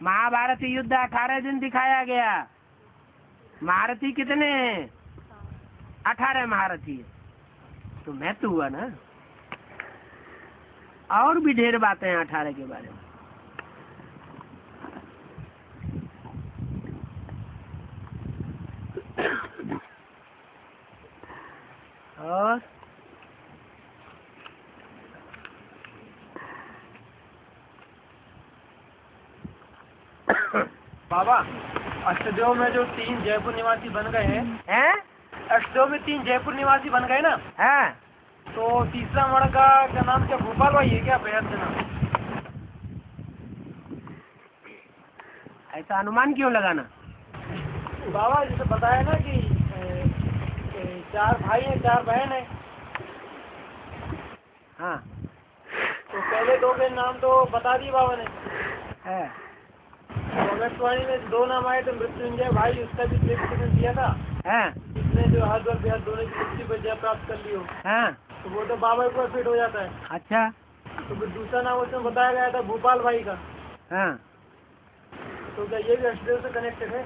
महाभारत युद्ध 18 दिन दिखाया गया। महारथी कितने हैं? 18 महारथी है। तो महत्व हुआ ना। और भी ढेर बातें हैं 18 के बारे में। और बाबा, अष्टदेव में जो 3 जयपुर निवासी बन गए हैं, अष्टदेव में 3 जयपुर निवासी बन गए ना, हाँ, तो तीसरा मण का क्या नाम, क्या भोपाल भाई है क्या, बेहद नाम? ऐसा अनुमान क्यों लगाना? बाबा जैसे बताया ना कि 4 भाई हैं 4 बहन है, हाँ, तो पहले 2 के नाम तो बता दिए बाबा ने। है, भविष्यवाणी में 2 नाम आए थे, मृत्युंजय भाई, उसका भी प्रेडिक्शन दिया था, हाँ, इसने जो हद और बेहद दोनों की कुर्सी पर जय प्राप्त कर ली हो, हाँ, तो वो तो बाबा को फिट हो जाता है। अच्छा, तो फिर दूसरा नाम उसमें बताया गया था भोपाल भाई का, हाँ, तो क्या ये भी अष्टदेव से कनेक्टेड है?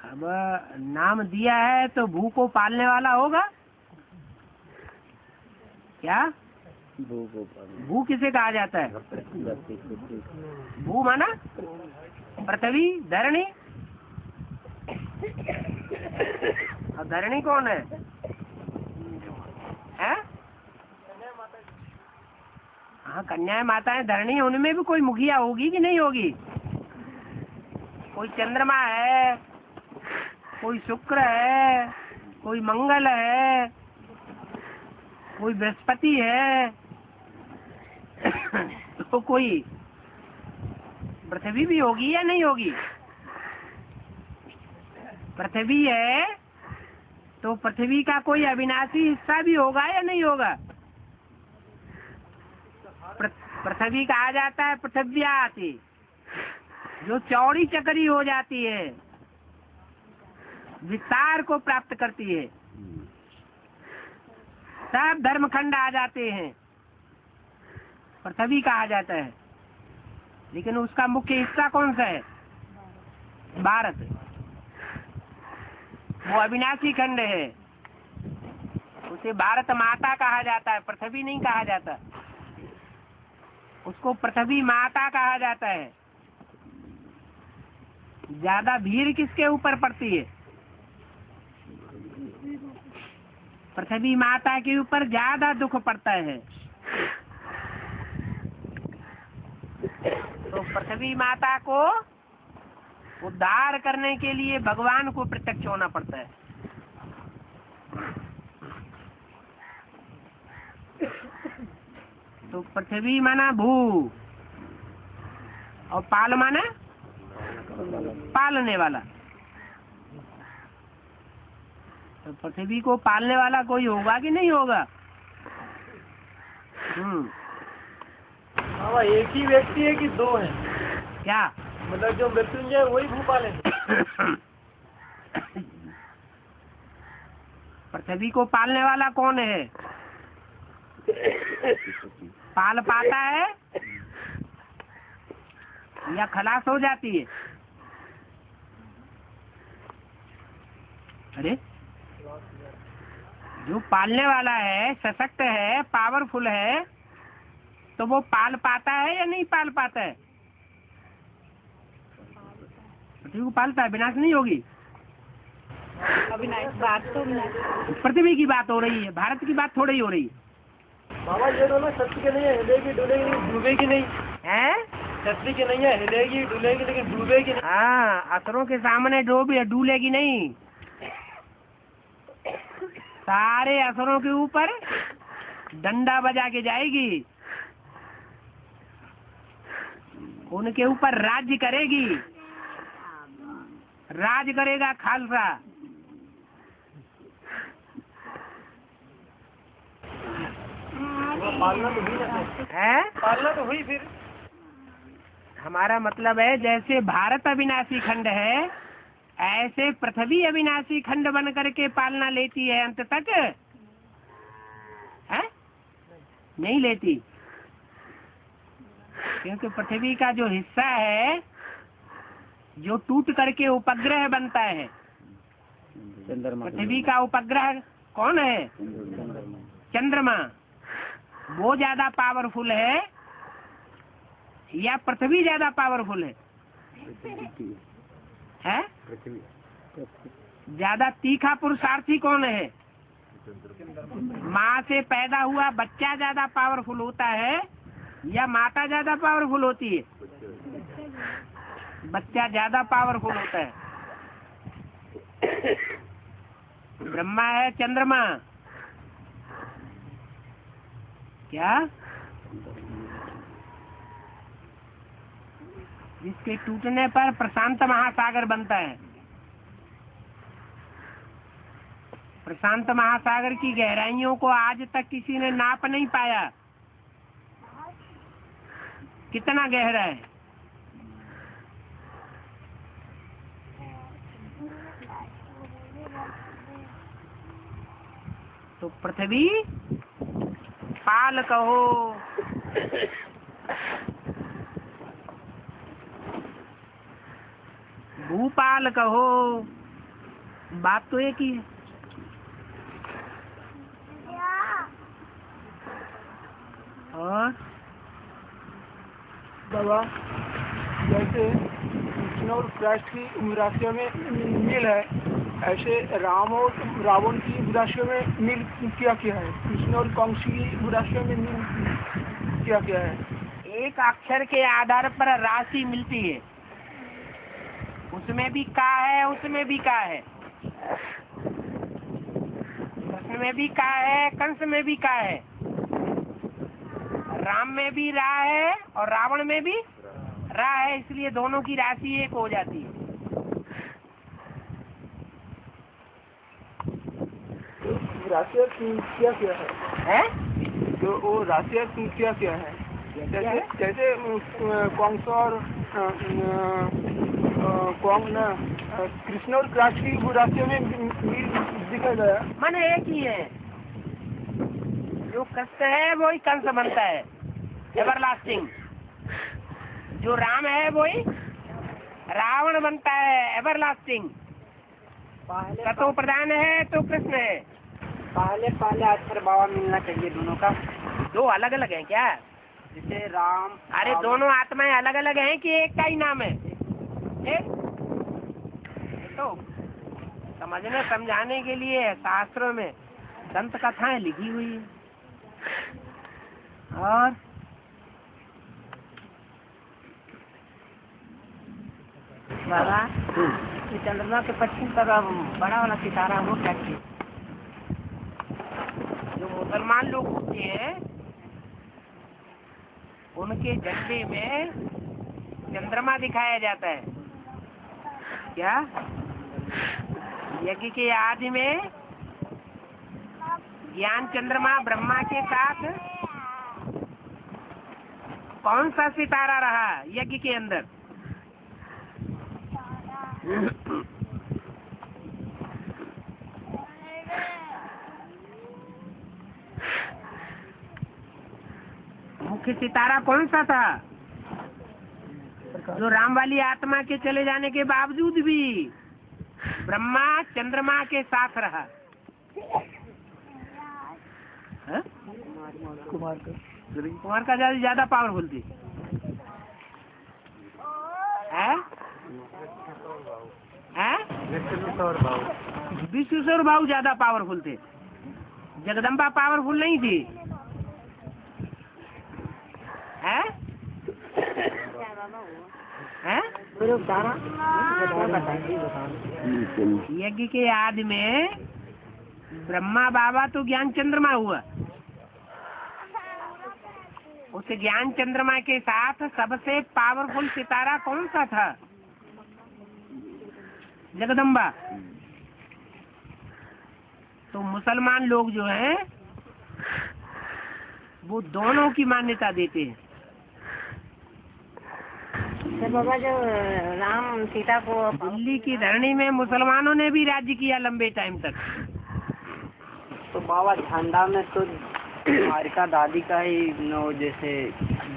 अब नाम दिया है तो भू को पालने वाला होगा क्या? भू किसे कहा जाता है? भू माना पृथ्वी, धरणी। और धरणी कौन है? हाँ, कन्याएं माताएं धरणी, उनमें भी कोई मुखिया होगी कि नहीं होगी? कोई चंद्रमा है, कोई शुक्र है, कोई मंगल है, कोई बृहस्पति है, तो कोई पृथ्वी भी होगी या नहीं होगी? पृथ्वी है तो पृथ्वी का कोई अविनाशी हिस्सा भी होगा या नहीं होगा? पृथ्वी कहा जाता है पृथ्व्या आती, जो चौड़ी चकरी हो जाती है, विस्तार को प्राप्त करती है, सब धर्मखंड आ जाते हैं, पृथ्वी कहा जाता है। लेकिन उसका मुख्य हिस्सा कौन सा है? भारत। वो अविनाशी खंड है, उसे भारत माता कहा जाता है, पृथ्वी नहीं कहा जाता। उसको पृथ्वी माता कहा जाता है। ज्यादा भीड़ किसके ऊपर पड़ती है? पृथ्वी माता के ऊपर ज्यादा दुख पड़ता है। तो पृथ्वी माता को उद्धार करने के लिए भगवान को प्रत्यक्ष होना पड़ता है। तो पृथ्वी माना भू, और पाल माना पालने वाला। तो पृथ्वी को पालने वाला कोई होगा कि नहीं होगा? बाबा एक ही व्यक्ति है कि 2 हैं? क्या मतलब जो मृत्युंजय वही भूपाल है? पृथ्वी को पालने वाला कौन है? पाल पाता है या खलास हो जाती है? अरे, जो पालने वाला है, सशक्त है, पावरफुल है, तो वो पाल पाता है या नहीं पाल पाता है? पृथ्वी को पालता है, विनाश नहीं होगी। अविनाश बात तो पृथ्वी की बात हो रही है, भारत की बात थोड़ी हो रही है। बाबा ये दोनों सत्य के नहीं है, हिलेगी डुलेगी डूबेगी नहीं हैं? सत्य के नहीं है, हिलेगी डुलेगी लेकिन डूबेगी नहीं। हाँ, असुरों के सामने डूलेगी नहीं। सारे असुरों के ऊपर डंडा बजा के जाएगी, उनके ऊपर राज्य करेगी, राज करेगा खालसा। पालना तो हुई ना, है? पालना तो हुई। फिर हमारा मतलब है जैसे भारत अविनाशी खंड है, ऐसे पृथ्वी अविनाशी खंड बन करके पालना लेती है अंत तक, है? नहीं लेती, क्योंकि पृथ्वी का जो हिस्सा है जो टूट करके उपग्रह बनता है, पृथ्वी का उपग्रह कौन है? चंद्रमा वो ज्यादा पावरफुल है या पृथ्वी ज्यादा पावरफुल है? ज्यादा तीखा पुरुषार्थी कौन है? माँ से पैदा हुआ बच्चा ज्यादा पावरफुल होता है या माता ज्यादा पावरफुल होती है? बच्चा ज्यादा पावरफुल होता है। ब्रह्मा है चंद्रमा, क्या जिसके टूटने पर प्रशांत महासागर बनता है। प्रशांत महासागर की गहराइयों को आज तक किसी ने नाप नहीं पाया, कितना गहरा है। तो पृथ्वी पाल कहो, भूपाल कहो, बात तो एक ही है। और बाबा जैसे कृष्ण और कृष्ण की राशियों में मिल है, ऐसे राम और रावण की राशियों में मिल क्या क्या है? कृष्ण और कंस की राशियों में मिल क्या क्या है? एक अक्षर के आधार पर राशि मिलती है, उसमें भी का है, उसमें भी का है, कृष्ण में भी का है, कंस में भी का है, राम में भी रा है और रावण में भी रा है, इसलिए दोनों की राशि एक हो जाती है। राशियाँ क्या क्या है? तो वो राशियाँ क्या क्या है? जैसे कंस और कृष्ण और कृष्ण की राशियों में दिखा गया। मन एक ही है, जो कृष्ण है वही कंस बनता है, एवरलास्टिंग। जो राम है वही रावण बनता है, एवरलास्टिंग। सतो प्रधान है तो कृष्ण है। पहले अक्षर बाबा मिलना चाहिए दोनों का। दो अलग अलग हैं क्या? जैसे राम, अरे दोनों आत्माएं अलग अलग हैं कि एक का ही नाम है? एक तो समझने समझाने के लिए शास्त्रों में दंत कथाएं लिखी हुई है। और बाबा ये चंद्रमा के पश्चिम पर बड़ा वाला सितारा वो क्या चीज? जो मुसलमान लोग होते हैं उनके झंडे में चंद्रमा दिखाया जाता है। क्या? यज्ञ के आदि में ज्ञान चंद्रमा ब्रह्मा के साथ कौन सा सितारा रहा यज्ञ के अंदर? मुख्य सितारा कौन सा था जो राम वाली आत्मा के चले जाने के बावजूद भी ब्रह्मा चंद्रमा के साथ रहा? कुमार का ज्यादा पावरफुल थी है? विश्वेश्वर भाव ज्यादा पावरफुल थे, जगदम्बा पावरफुल नहीं थी है? हैं? यज्ञ के आदि में ब्रह्मा बाबा तो ज्ञान चंद्रमा हुआ, उस ज्ञान चंद्रमा के साथ सबसे पावरफुल सितारा कौन सा था? जगदम्बा। तो मुसलमान लोग जो हैं वो दोनों की मान्यता देते हैं। सर बाबा जो राम सीता को दिल्ली की धरणी में मुसलमानों ने भी राज्य किया लंबे टाइम तक। तो बाबा झंडा में तो द्वारिका दादी का ही नो जैसे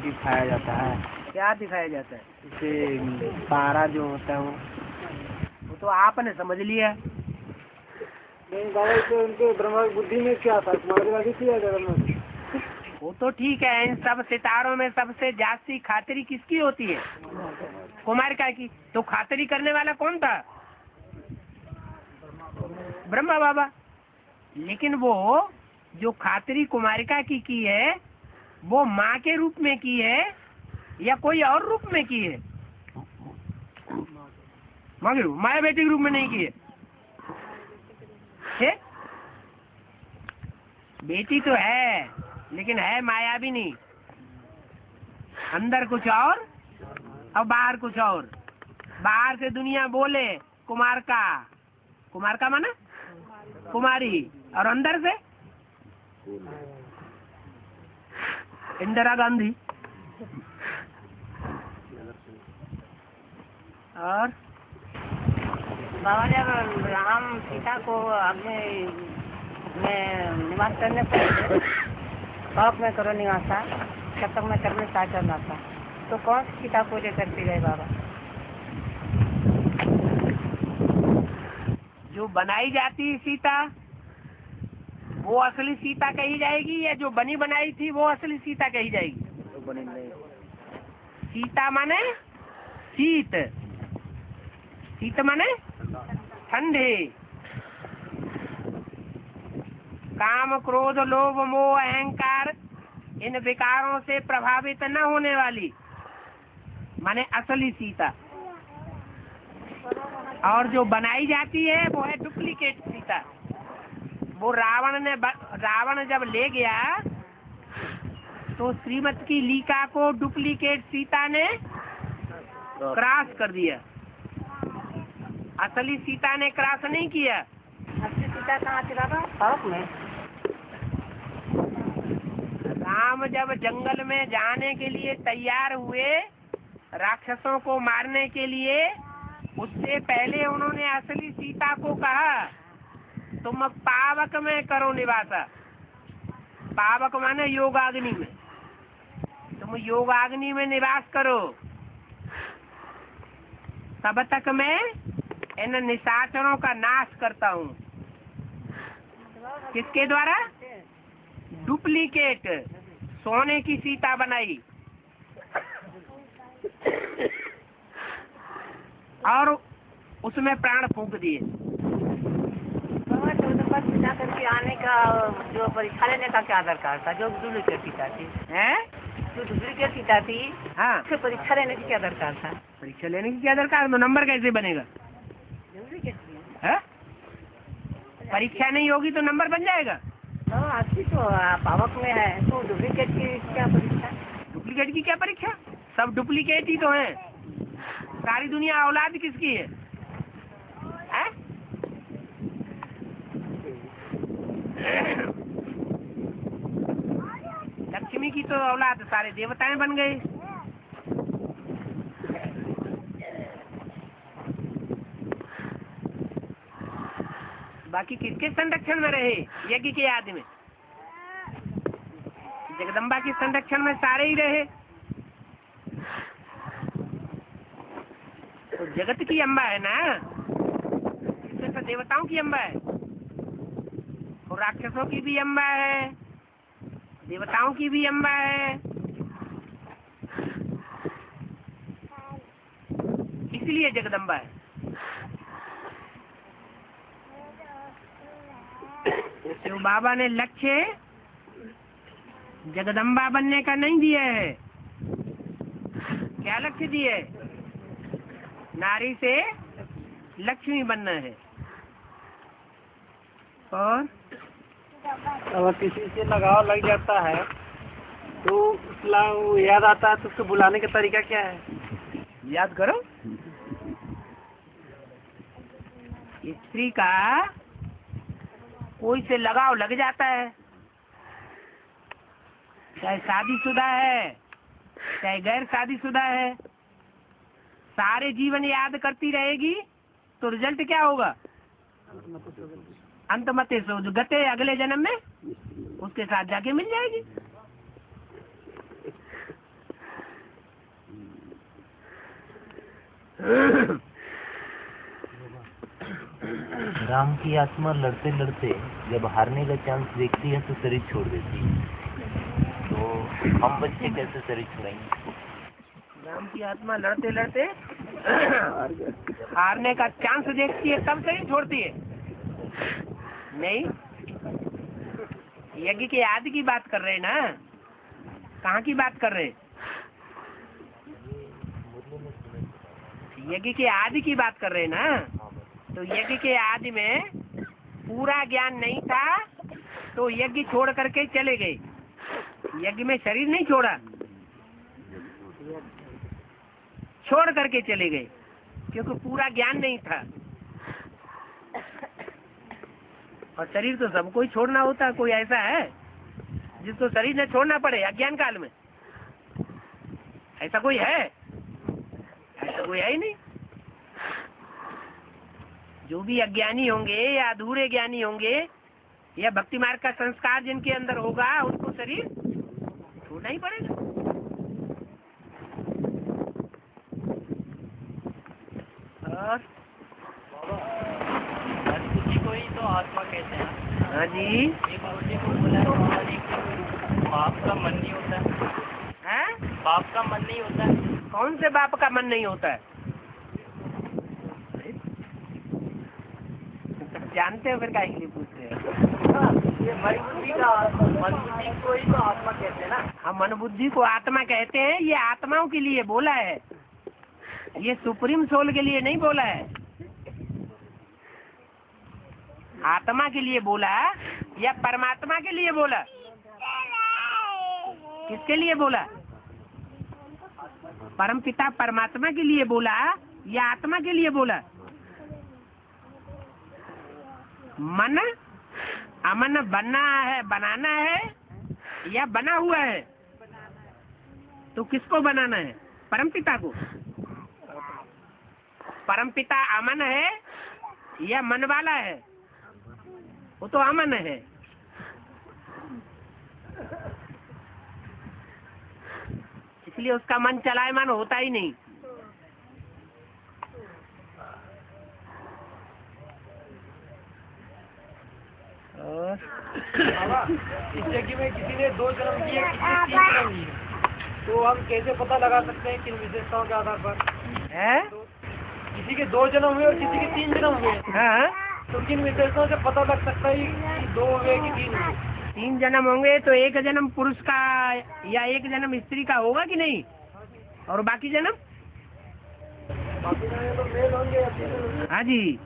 दिखाया जाता है। क्या दिखाया जाता है? जैसे तारा जो होता है वो तो आपने समझ लिया। नहीं बाबा, तो उनके ब्रह्मा की बुद्धि में क्या था, कुमार की दादी थी या जगन्नाथ? वो तो ठीक है, इन सब सितारों में सबसे जास्ती खातिरी किसकी होती है? कुमारिका की। तो खातिरी करने वाला कौन था? ब्रह्मा बाबा। लेकिन वो जो खातिरी कुमारिका की है, वो माँ के रूप में की है या कोई और रूप में की है? माँ के रूप, माया बेटी के रूप में नहीं की है? बेटी तो है, लेकिन है माया भी नहीं। अंदर कुछ और बाहर कुछ और। बाहर से दुनिया बोले कुमार का माना कुमारी, और अंदर से इंदिरा गांधी। और बाबा जब राम सीता को अपने में निवास करने पड़े, शौक में करो निवासा, जब तक मैं करने साथ करना था, तो कौन सी सीता पूजा करती गए बाबा? जो बनाई जाती है सीता, वो असली सीता कही जाएगी, या जो बनी बनाई थी वो असली सीता कही जाएगी? सीता माने शीत, शीत माने ठंडे। काम, क्रोध, लोभ, मोह, अहंकार, इन विकारों से प्रभावित न होने वाली माने असली सीता। और जो बनाई जाती है वो है डुप्लीकेट सीता। वो रावण जब ले गया तो श्रीमत की लीका को डुप्लीकेट सीता ने क्रॉस कर दिया, असली सीता ने क्रॉस नहीं किया। असली सीता कहाँ थी बाबा? शौक में। राम जब जंगल में जाने के लिए तैयार हुए राक्षसों को मारने के लिए, उससे पहले उन्होंने असली सीता को कहा तुम पावक में करो निवासा। पावक माने योगाग्नि में। तुम योगाग्नि में निवास करो, तब तक मैं इन निशाचरों का नाश करता हूँ। किसके द्वारा? डुप्लीकेट सोने की सीता बनाई और उसमें प्राण फूंक दिए। सीता करके आने का जो परीक्षा लेने का क्या दरकार था? जो डुप्लीकेट सीता थी हैं? जो डुप्लीकेट सीता थी, हाँ, उससे परीक्षा लेने की क्या दरकार था? परीक्षा लेने की क्या दरकार? तो नंबर कैसे बनेगा? है? परीक्षा नहीं होगी तो नंबर बन जाएगा? अच्छी तो पावक में है, तो डुप्लीकेट की क्या परीक्षा? डुप्लीकेट की क्या परीक्षा? सब डुप्लीकेट ही तो है। सारी दुनिया औलाद किसकी है? हैं? लक्ष्मी की तो औलाद सारे देवताएं बन गए। बाकी किसके संरक्षण में रहे? यज्ञ के आदि में। जगदम्बा के संरक्षण में सारे ही रहे। तो जगत की अम्बा है ना, इससे तो देवताओं की अम्बा है, और राक्षसों की भी अम्बा है, देवताओं की भी अम्बा है। इसलिए जगदम्बा है। तो बाबा ने लक्ष्य जगदम्बा बनने का नहीं दिया है। क्या लक्ष्य दिए? नारी से लक्ष्मी बनना है। और अगर किसी से लगाव लग जाता है तो वो याद आता है, तो उसको बुलाने का तरीका क्या है? याद करो, स्त्री का कोई से लगाव लग जाता है, चाहे शादीशुदा है चाहे गैर शादीशुदा है, सारे जीवन याद करती रहेगी तो रिजल्ट क्या होगा? अंतमते सो जो गते अगले जन्म में उसके साथ जाके मिल जाएगी। राम की आत्मा लड़ते लड़ते जब हारने का चांस देखती है तो शरीर छोड़ देती है। तो हम बच्चे कैसे शरीर छुड़ाएंगे? राम की आत्मा लड़ते लड़ते हारने का चांस देखती है तब शरीर छोड़ती है। नहीं, यज्ञ के आदि की बात कर रहे हैं ना, कहाँ की बात कर रहे हैं? यज्ञ के आदि की बात कर रहे हैं ना। तो यज्ञ के आदि में पूरा ज्ञान नहीं था तो यज्ञ छोड़ करके चले गए। यज्ञ में शरीर नहीं छोड़ा, छोड़ करके चले गए क्योंकि पूरा ज्ञान नहीं था। और शरीर तो सबको ही छोड़ना होता है। कोई ऐसा है जिसको शरीर न छोड़ना पड़े अज्ञान काल में? ऐसा कोई है? ऐसा कोई है ही नहीं। जो भी अज्ञानी होंगे या अधूरे ज्ञानी होंगे या भक्ति मार्ग का संस्कार जिनके अंदर होगा उनको शरीर छोड़ना ही पड़ेगा। और बुद्धि को ही तो आत्मा कहते हैं। हाँ जी, एक बुद्धि को बोला है कि बाप का मन नहीं होता है। बाप का मन नहीं होता है। कौन से बाप का मन नहीं होता है? जानते हो फिर काहे के लिए पूछते हैं? ये मन बुद्धि को ही तो आत्मा कहते हैं ना। हम मन बुद्धि को आत्मा कहते हैं। ये आत्माओं के लिए बोला है, ये सुप्रीम सोल के लिए नहीं बोला है। आत्मा के लिए बोला या परमात्मा के लिए बोला? किसके लिए बोला? परमपिता परमात्मा के लिए बोला या आत्मा के लिए बोला? मन अमन बनना है, बनाना है या बना हुआ है? तो किसको बनाना है? परमपिता को। परमपिता अमन है या मन वाला है? वो तो अमन है। इसलिए उसका मन चलायमान होता ही नहीं। इस यज्ञ में किसी ने 2 जन्म किए, किसी ने 3 जन्म किए, तो हम कैसे पता लगा सकते हैं किन विशेषताओं के आधार पर? है? किसी के 2 जन्म हुए और किसी के 3 जन्म हुए, हाँ? तो किन विशेषताओं से पता लग सकता है कि 2 हुए कि 3 हुए? 3 जन्म होंगे तो एक जन्म पुरुष का या एक जन्म स्त्री का होगा कि नहीं? और बाकी जन्म? बाकी जन्म तो मेल होंगे या फीमेल होंगे। हाँ जी।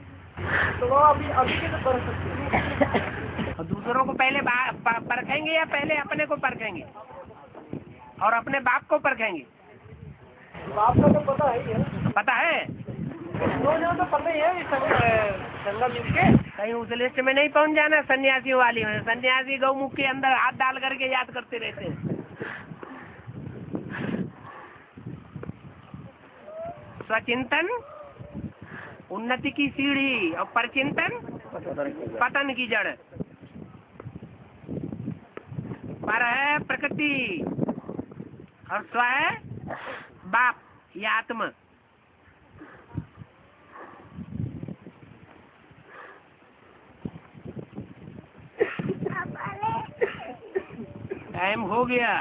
तो वो अभी कैसे कर सकते हैं? और दूसरों को पहले परखेंगे या पहले अपने को परखेंगे और अपने बाप को परखेंगे? बाप का तो पता है ही है। पता है? 2 जन्म तो पता ही है संगम मिलके। कहीं उस लिस्ट में नहीं पहुंच जाना सन्यासियों वाली में। सन्यासी गौमुख के अंदर हाथ डाल करके याद करते रहते हैं। स्वचिंतन उन्नति की सीढ़ी और परचिंतन पतन की जड़। पर है प्रकृति और स्व है बाप या आत्मा। टाइम हो गया।